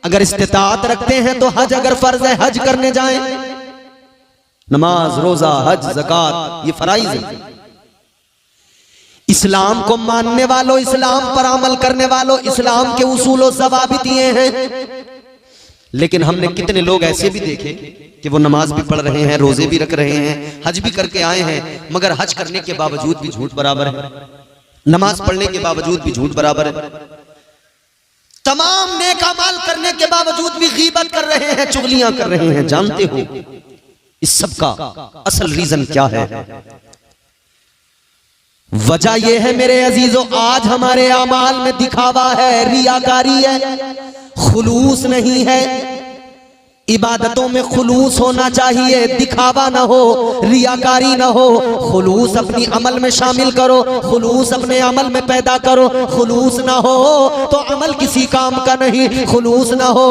अगर इस्तिताअत रखते हैं तो हज अगर फर्ज है हज करने जाएं। नमाज, रोजा, हज, ज़कात ये फराइज है। इस्लाम को मानने वालों, इस्लाम पर अमल करने वालों, इस्लाम के उसूल और ज़वाबित ये हैं। लेकिन हमने कितने लोग ऐसे भी देखे कि वो नमाज भी पढ़ रहे हैं, रोजे भी रख रहे हैं, हज भी करके आए हैं, मगर हज करने के बावजूद भी झूठ बराबर है, नमाज पढ़ने के बावजूद भी झूठ बराबर है, तमाम नेक अमल करने के बावजूद भी गीबत कर रहे हैं, चुगलियां कर रहे हैं। जानते हो इस सब का असल रीजन क्या है? वजह यह है मेरे अजीजों, आज हमारे अमाल में दिखावा है, रियाकारी है, खुलूस नहीं है। इबादतों में खुलूस होना चाहिए, दिखावा ना हो, रियाकारी ना हो। खुलूस अपनी अमल में शामिल करो, खुलूस अपने अमल में पैदा करो। खुलूस ना हो तो अमल किसी काम का नहीं, खुलूस ना हो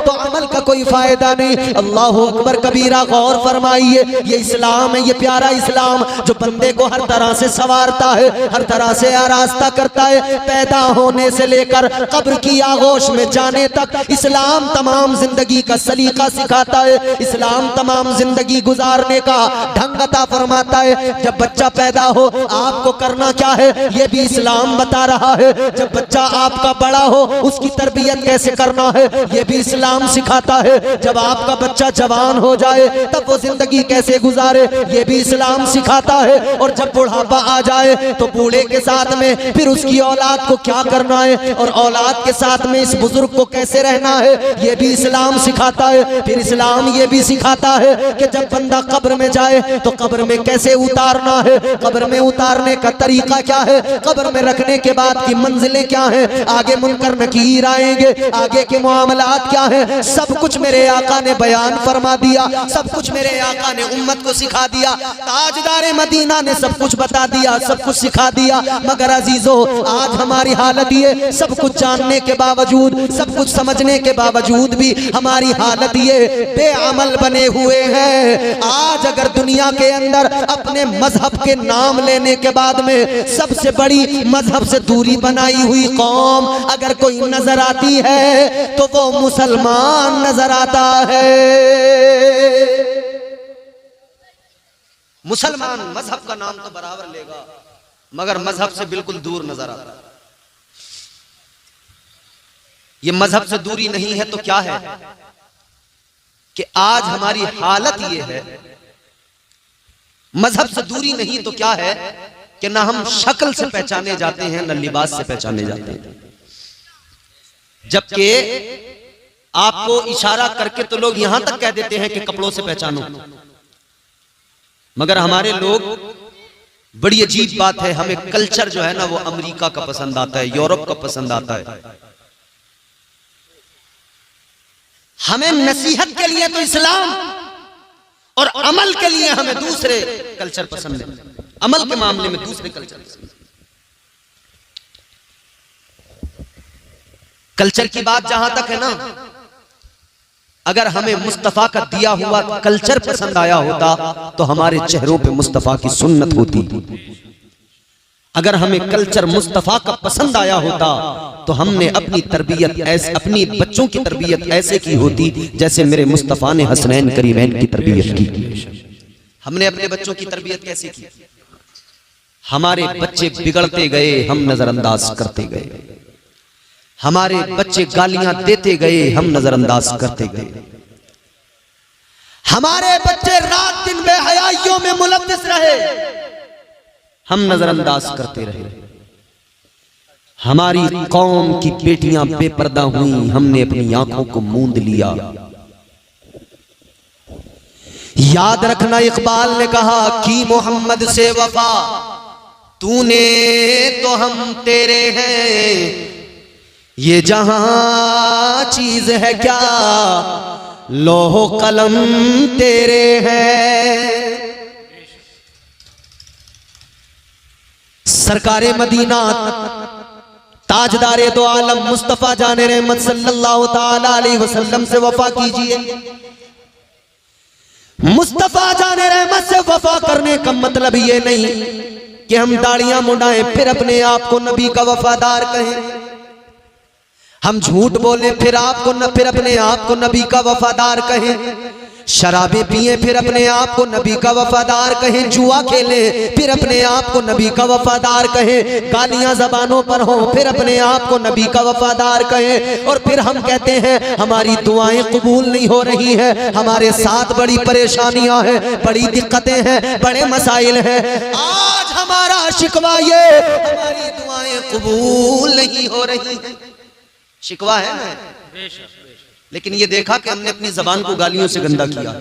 तो अमल का कोई फायदा नहीं। अल्लाह अकबर कबीरा, गौर फरमाइए। ये इस्लाम है, ये प्यारा इस्लाम जो बंदे को हर तरह से संवारता है, हर तरह से आरास्ता करता है। पैदा होने से लेकर कब्र की आगोश में जाने तक इस्लाम तमाम जिंदगी का सलीका सिखाता है, इस्लाम तमाम जिंदगी गुजारने का ढंग अता फरमाता है। जब बच्चा पैदा हो आपको करना क्या है ये भी इस्लाम बता रहा है। जब बच्चा आपका बड़ा हो उसकी तरबियत कैसे करना है ये भी इस्लाम सिखाता है। जब आपका बच्चा जवान हो जाए तब वो जिंदगी कैसे गुजारे ये भी इस्लाम सिखाता है। और जब बुढ़ापा आ जाए तो बूढ़े के साथ में फिर उसकी औलाद को क्या करना है और औलाद के साथ में इस बुजुर्ग को कैसे रहना है ये भी इस्लाम सिखाता है। फिर इस्लाम ये भी सिखाता है कि जब बंदा कब्र में जाए तो कब्र में कैसे उतारना है, कब्र में उतारने का तरीका क्या है, कब्र में रखने के बाद की मंजिलें क्या हैं, आगे मुनकर नकीर आएंगे, आगे के मामलात क्या है, सब कुछ मेरे आका ने बयान फरमा दिया, सब कुछ मेरे आका ने उम्मत को सिखा दिया। ताजदार मदीना ने सब कुछ बता दिया, सब कुछ सिखा दिया। मगर अजीजों आज हमारी हालत ये, सब कुछ जानने के बावजूद, सब कुछ समझने के बावजूद भी हमारी हालत ये बेअमल बने हुए हैं। आज अगर दुनिया के अंदर अपने मजहब के नाम लेने के बाद में सबसे बड़ी मजहब से दूरी बनाई हुई कौम अगर कोई नजर आती है तो वो मुसलमान नजर आता है। मुसलमान मजहब का नाम तो बराबर लेगा मगर मजहब से बिल्कुल दूर नजर आता है। ये मजहब से दूरी नहीं है तो क्या है कि आज हमारी हालत ये है। मजहब से दूरी नहीं तो क्या है कि ना हम शक्ल से पहचाने जाते हैं ना लिबास से पहचाने जाते हैं। जबकि आपको इशारा करके तो लोग यहां तक कह देते हैं कि कपड़ों से पहचानो, मगर हमारे लोग, बड़ी अजीब बात है, हमें कल्चर जो है ना वो अमेरिका का पसंद आता है, यूरोप का पसंद आता है। हमें नसीहत के लिए तो इस्लाम और अमल के लिए हमें दूसरे कल्चर पसंद है, अमल के मामले में दूसरे कल्चर पसंद है। कल्चर की बात जहां तक है ना, अगर हमें मुस्तफा का दिया हुआ कल्चर पसंद आया होता तो हमारे चेहरों पे मुस्तफा की सुन्नत होती। अगर हमें कल्चर मुस्तफा का पसंद आया होता तो हमने अपनी तरबियत ऐसे, अपनी बच्चों की तरबियत ऐसे की होती जैसे मेरे मुस्तफा ने हसनैन करीमैन की तरबियत की। हमने अपने बच्चों की तरबियत कैसे की? हमारे बच्चे बिगड़ते गए, हम नजरअंदाज करते गए। हमारे बच्चे गालियां देते गए, हम नजरअंदाज करते गए। हमारे बच्चे रात दिन बेहयाइयों में मुलव्विस रहे, हम नजरअंदाज करते रहे। हमारी कौम की बेटियां बेपर्दा हुई, हमने अपनी आंखों को मूंद लिया। याद रखना, इकबाल ने कहा कि मोहम्मद से वफा तूने तो हम तेरे हैं, ये जहां चीज है क्या लोहो कलम तेरे हैं। सरकारे मदीना ताजदारे दो आलम मुस्तफा जाने रहमत सल्लल्लाहु ताला अलैहि वसल्लम से वफा कीजिए। मुस्तफा जाने रहमत से वफा करने का मतलब ये नहीं कि हम दाढ़ियां मुंडाएं फिर अपने आप को नबी का वफादार कहें। हम झूठ बोले फिर अपने आप को नबी का वफादार कहें। शराबे पिए फिर अपने आप को नबी का वफादार कहें। जुआ खेले फिर अपने आप को नबी का वफादार कहें। गालियां जबानों पर हो फिर अपने आप को नबी का वफादार कहें। और फिर हम कहते हैं हमारी दुआएं कबूल नहीं हो रही हैं, हमारे साथ बड़ी परेशानियां हैं, बड़ी दिक्कतें हैं, बड़े मसाइल हैं। आज हमारा शिकवा ये हमारी दुआएं कबूल नहीं हो रही हैं, शिकवा है ना। लेकिन ये देखा कि हमने अपनी जबान को गालियों से गंदा किया,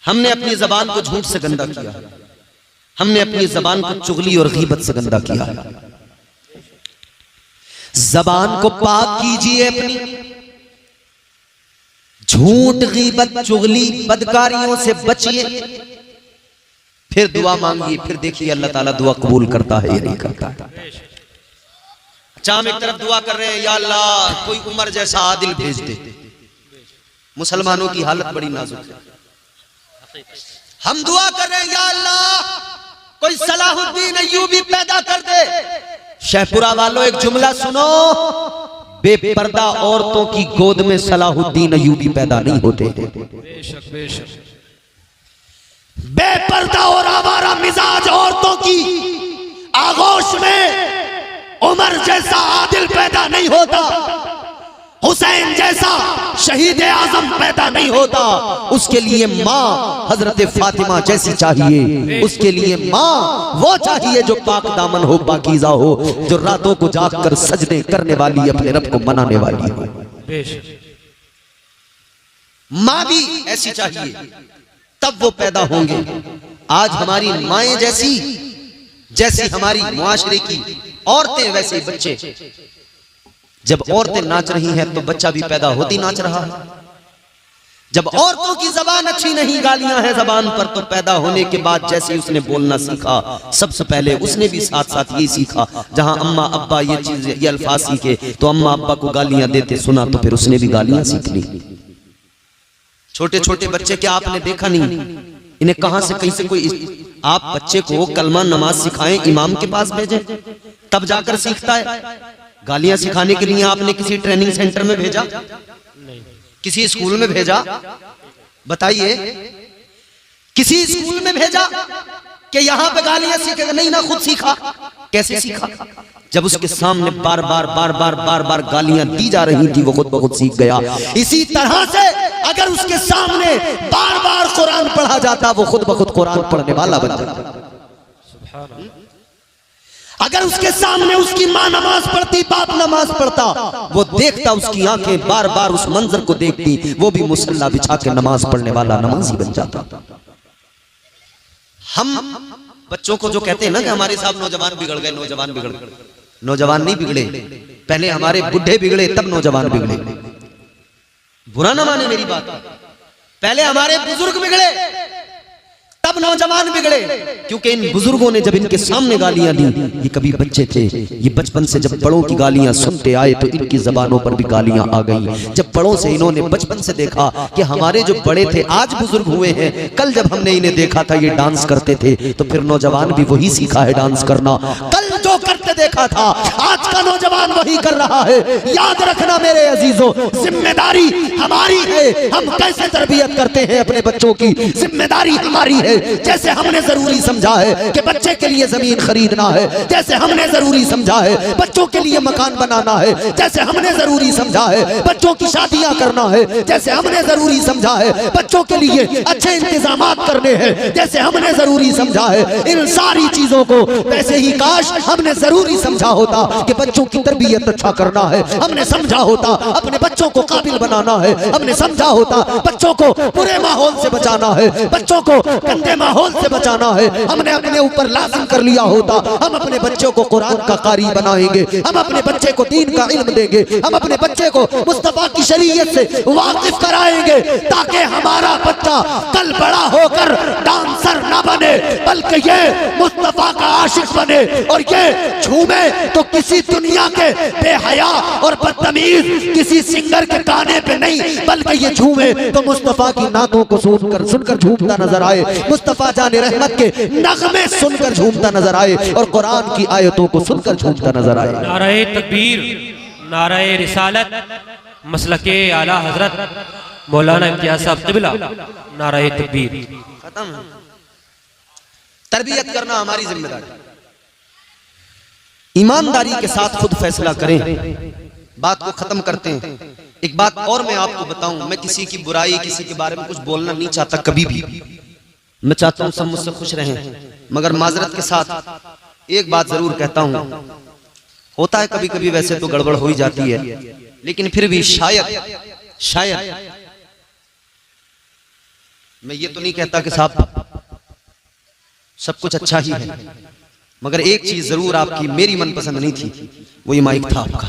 हमने अपनी जबान को झूठ से गंदा किया, हमने अपनी जबान को चुगली और गीबत से गंदा किया। जबान को पाक कीजिए अपनी, झूठ गीबत चुगली बदकारियों से बचिए, फिर दुआ मांगिए, फिर देखिए अल्लाह ताला दुआ कबूल करता है या नहीं करता है। हम एक तरफ दुआ कर रहे हैं या अल्लाह कोई उमर जैसा आदिल भेज दे। मुसलमानों की हालत बड़ी नाजुक है। हम दुआ कर रहे हैं या अल्लाह कोई सलाहुद्दीन अय्यूबी पैदा कर दे। शेखपुरा वालों एक जुमला सुनो, बेपर्दा औरतों की गोद में सलाहुद्दीन अय्यूबी पैदा नहीं होते। बेपर्दा और आवारा मिजाज औरतों की आगोश में उमर जैसा आदिल पैदा नहीं होता, हुसैन जैसा शहीद आजम पैदा नहीं होता। उसके लिए माँ हजरत फातिमा जैसी चाहिए, उसके लिए माँ वो चाहिए जो पाक दामन हो, पाकीज़ा हो, जो रातों को जागकर सजदे करने वाली, अपने रब को मनाने वाली हो। माँ भी ऐसी चाहिए, तब वो पैदा होंगे। आज हमारी माएं जैसी हमारी मुआशरे की औरतें वैसे बच्चे। जब औरतें नाच रही हैं तो बच्चा भी पैदा होती नाच रहा है। जब औरतों की जबान अच्छी नहीं, गालियां हैं जबान पर, तो पैदा होने के बाद जैसे उसने बोलना सीखा, सबसे पहले उसने भी साथ साथ ये सीखा। जहां अम्मा अब्बा ये चीज ये अल्फाज सीखे तो अम्मा अब्बा को गालियां देते सुना तो फिर उसने भी गालियां सीख ली। छोटे छोटे बच्चे क्या आपने देखा नहीं, इन्हें कहां से कहीं से कोई, आप बच्चे को कलमा नमाज सिखाएं, इमाम के पास भेजें, तब जाकर सीखता है। गालियां सिखाने के लिए आपने किसी ट्रेनिंग सेंटर में भेजा, किसी स्कूल में भेजा? बताइए, किसी स्कूल में भेजा कि यहां पे गालियां सीखेगा? नहीं ना, खुद सीखा। कैसे सीखा? जब उसके सामने बार बार गालियां दी जा रही थी, वो खुद ब खुद सीख गया। इसी तरह से अगर उसके सामने बार बार कुरान पढ़ा जाता, वो खुद ब खुद कुरान पढ़ने वाला बन जाता। अगर उसके सामने उसकी माँ नमाज पढ़ती, बाप नमाज पढ़ता, वो देखता, उसकी आंखें बार बार उस मंजर को देखती, वो भी मुसल्ला बिछा के नमाज पढ़ने वाला नमाजी बन जाता। हम बच्चों को जो कहते हैं ना कि हमारे साहब नौजवान बिगड़ गए, नौजवान बिगड़ गए, नौजवान नहीं बिगड़े, पहले हमारे बुढ़े बिगड़े तब नौजवान बिगड़े। बुरा ना माने मेरी बात, पहले हमारे बुजुर्ग बिगड़े तब नौजवान बिगड़े, क्योंकि इन बुजुर्गों ने जब इनके सामने गालियां दी, ये कभी बच्चे थे, ये बचपन से जब बड़ों की गालियां सुनते आए तो इनकी जबानों पर भी गालियां आ गई। जब बड़ों से इन्होंने बचपन से देखा कि हमारे जो बड़े थे आज बुजुर्ग हुए हैं, कल जब हमने इन्हें देखा था ये डांस करते थे, तो फिर नौजवान भी वही सीखा है डांस करना। कल जो करते देखा था आज का नौजवान वही कर रहा है। याद रखना मेरे अजीजों, जिम्मेदारी हमारी है, हम कैसे तरबियत करते हैं अपने बच्चों की, जिम्मेदारी हमारी है। जैसे हमने जरूरी समझा है कि बच्चे के लिए जमीन खरीदना है, जैसे हमने जरूरी समझा है बच्चों के लिए मकान बनाना है, जैसे हमने जरूरी समझा है बच्चों की शादियां करना है, जैसे हमने जरूरी समझा है बच्चों के लिए अच्छे इंतजामात करने हैं, जैसे हमने जरूरी समझा है इन सारी चीजों को, वैसे ही काश हमने जरूरी समझा होता कि बच्चों की तरबियत अच्छा करना है, हमने समझा होता अपने बच्चों को काबिल बनाना है, हमने समझा होता बच्चों को बुरे माहौल से बचाना है, बच्चों को गंदे माहौल से बचाना है, हमने अपने ऊपर लाजिम कर लिया होता हम अपने बच्चों को कुरान का कारी बनाएंगे, हम अपने बच्चे को दीन का इल्म देंगे, हम अपने बच्चे को मुस्तफा की शरीयत से वाकिफ कराएंगे, ताकि हमारा बच्चा कल बड़ा होकर डांसर ना बने बल्कि ये मुस्तफा का आशिक बने, और ये झूमे तो किसी दुनिया के बेहया और बदतमीज किसी सिंगर के गाने पे नहीं, बल्कि ये झूमे तो मुस्तफा की नातों को सुनकर झूमता नजर आए, मुस्तफा जाने रहमत के नगमे सुनकर झूमता नजर आए, और कुरान की आयतों को सुनकर झूमता नजर आए। नाराए तकबीर, नाराए रिसालत, मसलके आला हजरत मौलाना इम्तियाज साहब क़िबला, नाराए तकबीर। खत्म। तरबियत करना हमारी जिम्मेदारी, ईमानदारी के साथ खुद फैसला करें। बात को खत्म करते हैं। एक बात और मैं आपको बताऊं, मैं किसी की बुराई किसी के बारे में कुछ बोलना नहीं चाहता कभी भी, मैं चाहता हूं सब मुझसे खुश रहें, मगर माजरत के साथ एक बात जरूर कहता हूं, होता है कभी कभी वैसे तो गड़बड़ हो ही जाती है, लेकिन फिर भी शायद मैं ये तो नहीं कहता कि साहब सब कुछ अच्छा ही है, मगर एक चीज जरूर आपकी मेरी मनपसंद नहीं थी, वो ये माइक था आपका,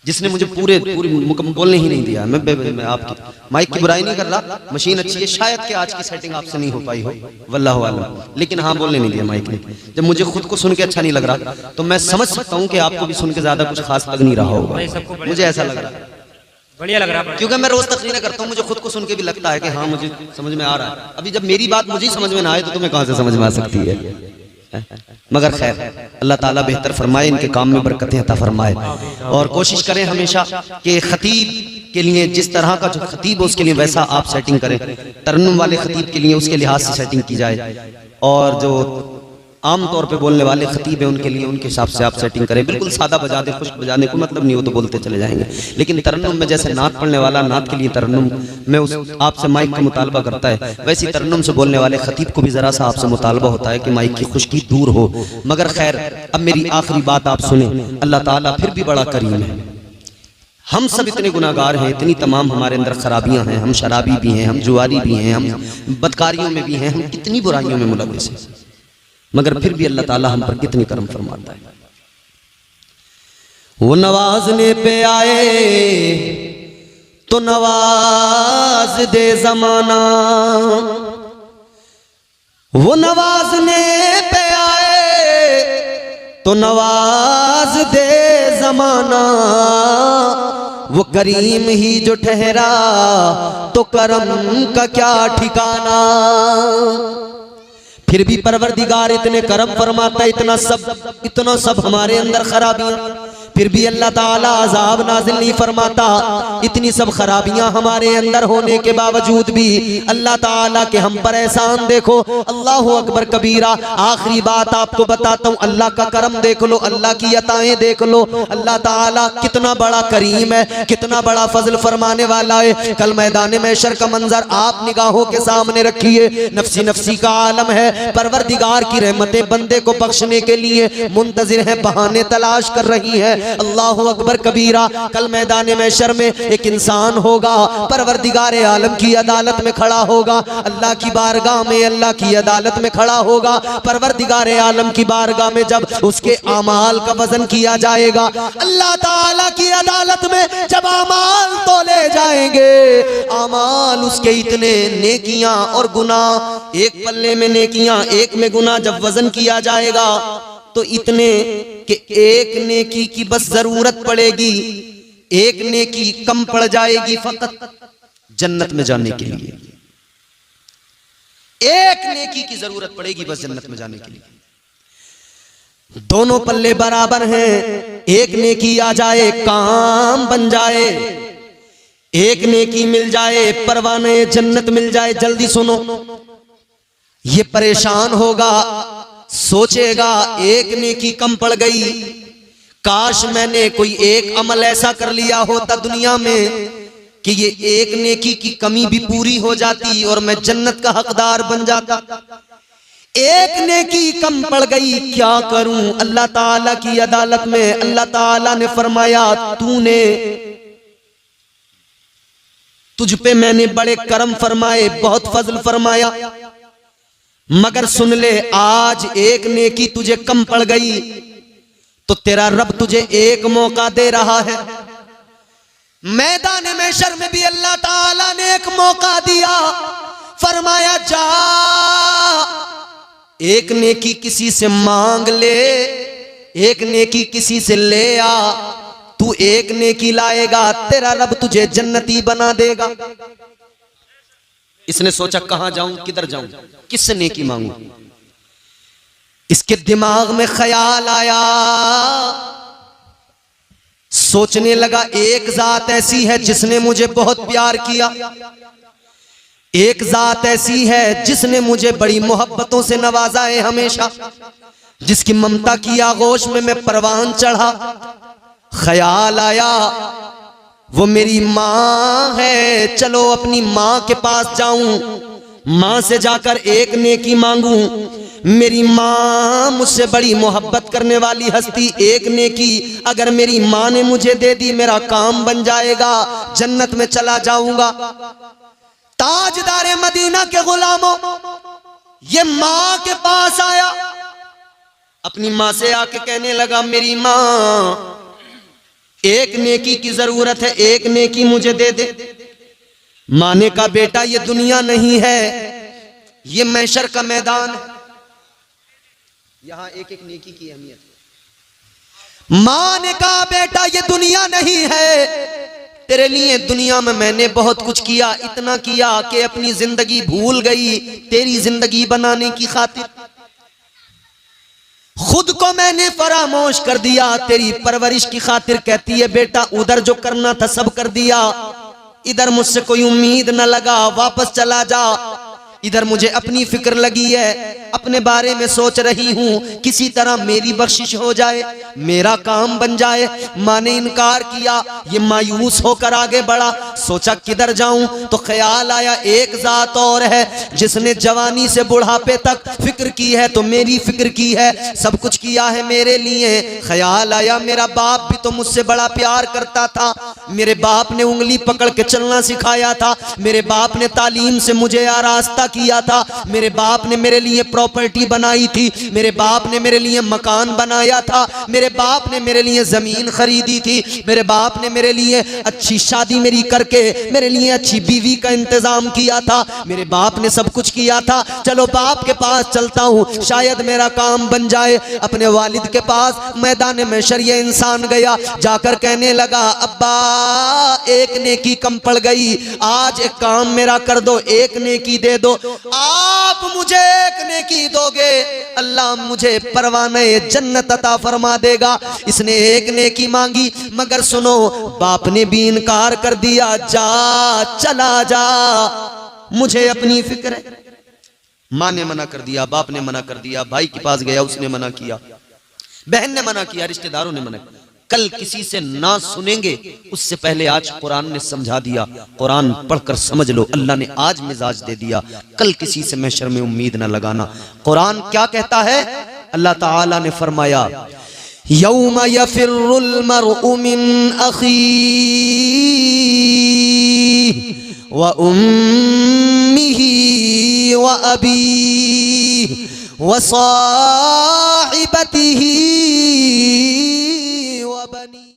जिसने मुझे पूरी बोलने ही नहीं दिया। मैं आपकी माइक की बुराई नहीं कर रहा, मशीन अच्छी है, शायद कि आज की सेटिंग आपसे नहीं हो पाई हो, वल्लाहु आलम, लेकिन हाँ बोलने नहीं दिया माइक ने। जब मुझे खुद को सुन के अच्छा नहीं लग रहा तो मैं समझ सकता हूँ कि आपको भी सुन के ज्यादा कुछ खास लग नहीं रहा होगा, मुझे ऐसा लग रहा है, बढ़िया लग रहा है, क्योंकि मैं रोज तकरीरें करता हूँ, मुझे खुद को सुन के भी लगता है कि हाँ मुझे समझ में आ रहा है। अभी जब मेरी बात मुझे समझ में ना आए तो तुम्हें कहां से समझ में आ सकती है? मगर खैर अल्लाह ताला बेहतर फरमाए, इनके काम में बरकतें अता फरमाए, और कोशिश करें हमेशा कि खतीब के लिए जिस तरह का जो खतीब हो उसके लिए वैसा आप सेटिंग करें, तरन्नुम वाले खतीब के लिए उसके लिहाज से सेटिंग की जाए, और जो आम तौर पे बोलने वाले खतीब हैं उनके लिए उनके हिसाब से आप सेटिंग करें। बिल्कुल सादा बजा दे, खुश बजाने को मतलब नहीं, वो तो बोलते चले जाएंगे, लेकिन तरन्नुम में जैसे नात पढ़ने वाला नात के लिए तरन्नुम में उस आपसे माइक का मुतालबा करता है, वैसी तरन्नुम से बोलने वाले खतीब को भी जरा सा आपसे मुतालबा होता है कि माइक की खुश्की दूर हो। मगर खैर अब मेरी आखिरी बात आप सुने, अल्लाह ताला फिर भी बड़ा करीम है, हम सब इतने गुनाहगार हैं, इतनी तमाम हमारे अंदर खराबियां हैं, हम शराबी भी हैं, हम जुआरी भी हैं, हम बदकारियों में भी हैं, हम कितनी बुराइयों में मुलव्वस हैं, मगर फिर भी अल्लाह ताला हम पर कितनी करम फरमाता है। वो नवाजने पे आए तो नवाज दे जमाना, वो नवाजने पे आए तो नवाज दे जमाना, वो करीम ही जो ठहरा तो करम का क्या ठिकाना। फिर भी परवरदिगार इतने करम फरमाता, इतना सब हमारे अंदर खराबियां, फिर भी अल्लाह ताला अजाब नाजिल नहीं फरमाता। इतनी सब खराबियां हमारे अंदर होने के बावजूद भी अल्लाह ताला के हम पर एहसान देखो, अल्लाह अकबर कबीरा। आखिरी बात आपको बताता हूँ, अल्लाह का करम देख लो, अल्लाह की अताएं देख लो, अल्लाह ताला कितना बड़ा करीम है, कितना बड़ा फजल फरमाने वाला है। कल मैदान महशर का मंजर आप निगाहों के सामने रखिए, नफसी नफसी का आलम है, परवरदिगार की रहमतें बंदे को बख्शने के लिए मुंतजिर है, बहाने तलाश कर रही है, अल्लाहु अकबर कबीरा। कल मैदान महशर में एक इंसान होगा, परवरदिगार आलम की अदालत में खड़ा होगा, अल्लाह की बारगाह में, अल्लाह की अदालत में खड़ा होगा। परवरदिगार आलम की बारगाह में जब उसके आमाल का वजन किया जाएगा, अल्लाह ताला की अदालत में जब आमाल तोले जाएंगे, आमाल उसके इतने नेकियां और गुनाह, एक पल्ले में नेकियां एक में गुनाह, जब वजन किया जाएगा तो इतने कि एक नेकी की बस जरूरत पड़ेगी, एक नेकी कम पड़ जाएगी फकत जन्नत में जाने के लिए। एक नेकी की जरूरत पड़ेगी बस जन्नत में जाने के लिए। दोनों पल्ले बराबर हैं, एक नेकी आ जाए काम बन जाए, एक नेकी मिल जाए परवाने जन्नत मिल जाए। जल्दी सुनो, ये परेशान होगा, सोचेगा एक नेकी कम पड़ गई, काश मैंने कोई एक अमल ऐसा कर लिया होता दुनिया में कि ये एक नेकी की कमी भी पूरी हो जाती और मैं जन्नत का हकदार बन जाता। एक नेकी कम पड़ गई, क्या करूं? अल्लाह ताला की अदालत में अल्लाह ताला ने फरमाया, तूने, तुझ पे मैंने बड़े करम फरमाए, बहुत फजल फरमाया, मगर सुन ले, आज एक नेकी तुझे कम पड़ गई तो तेरा रब तुझे एक मौका दे रहा है। मैदान महशर में भी अल्लाह ताला ने एक मौका दिया, फरमाया जा एक नेकी किसी से मांग ले, एक नेकी किसी से ले आ, तू एक नेकी लाएगा तेरा रब तुझे जन्नती बना देगा। इसने सोचा कहां जाऊं, किधर जाऊं, किससे नेकी मांगूं? इसके दिमाग में ख्याल आया, सोचने लगा एक जात ऐसी है जिसने मुझे बहुत प्यार किया, एक जात ऐसी है जिसने मुझे बड़ी मोहब्बतों से नवाजा है हमेशा, जिसकी ममता की आगोश में मैं परवान चढ़ा। ख्याल आया वो मेरी माँ है, चलो अपनी माँ के पास जाऊं, माँ से जाकर एक नेकी मांगूं। मेरी माँ मुझसे बड़ी मोहब्बत करने वाली हस्ती, एक नेकी अगर मेरी माँ ने मुझे दे दी मेरा काम बन जाएगा, जन्नत में चला जाऊंगा। ताजदारे मदीना के गुलामों, ये माँ के पास आया, अपनी माँ से आके कहने लगा, मेरी माँ एक नेकी की जरूरत है, एक नेकी मुझे दे दे। माँ ने कहा, बेटा ये दुनिया नहीं है, ये महशर का मैदान है, यहां एक एक नेकी की अहमियत है। माँ ने कहा, बेटा ये दुनिया नहीं है, तेरे लिए दुनिया में मैंने बहुत कुछ किया, इतना किया कि अपनी जिंदगी भूल गई तेरी जिंदगी बनाने की खातिर। खुद को मैंने फरामोश कर दिया तेरी परवरिश की खातिर। कहती है, बेटा उधर जो करना था सब कर दिया, इधर मुझसे कोई उम्मीद न लगा, वापस चला जा। इधर मुझे अपनी फिक्र लगी है, अपने बारे में सोच रही हूं, किसी तरह मेरी बख्शिश हो जाए, मेरा काम बन जाए। माँ ने इनकार किया, ये मायूस होकर आगे बढ़ा, सोचा किधर जाऊं, तो ख्याल आया एक जात और है जिसने जवानी से बुढ़ापे तक फिक्र की है, तो मेरी फिक्र की है, सब कुछ किया है मेरे लिए। ख्याल आया मेरा बाप भी तो मुझसे बड़ा प्यार करता था, मेरे बाप ने उंगली पकड़ के चलना सिखाया था, मेरे बाप ने तालीम से मुझे आरास्ता किया था, मेरे बाप ने मेरे लिए प्रॉपर्टी बनाई थी, मेरे बाप ने मेरे लिए मकान बनाया था, मेरे बाप ने मेरे लिए जमीन खरीदी थी, मेरे बाप ने मेरे लिए अच्छी शादी मेरी करके मेरे लिए अच्छी बीवी का इंतजाम किया था, मेरे बाप ने सब कुछ किया था। चलो बाप के पास चलता हूँ, शायद मेरा काम बन जाए। अपने वालिद के पास मैदान महशर ये इंसान गया, जाकर कहने लगा, अब्बा एक नेकी कम पड़ गई, आज एक काम मेरा कर दो, एक नेकी दे दो। आप मुझे एक नेकी दोगे, अल्लाह मुझे परवाने जन्नत अता फरमा देगा। इसने एक नेकी मांगी, मगर सुनो, बाप ने भी इनकार कर दिया, जा चला जा, मुझे अपनी फिक्र है। माँ ने मना कर दिया, बाप ने मना कर दिया, भाई के पास गया उसने मना किया, बहन ने मना किया, रिश्तेदारों ने मना किया। कल किसी से ना सुनेंगे उससे पहले आज कुरान ने समझा दिया, कुरान पढ़कर समझ लो, अल्लाह ने आज मिजाज दे दिया, कल किसी से महशर में उम्मीद ना लगाना। कुरान क्या कहता है? अल्लाह ताला ने फरमाया, यौम यफिर्रुल मर्उ मिन अखीह व उम्मिही व अबीह व साहिबतिही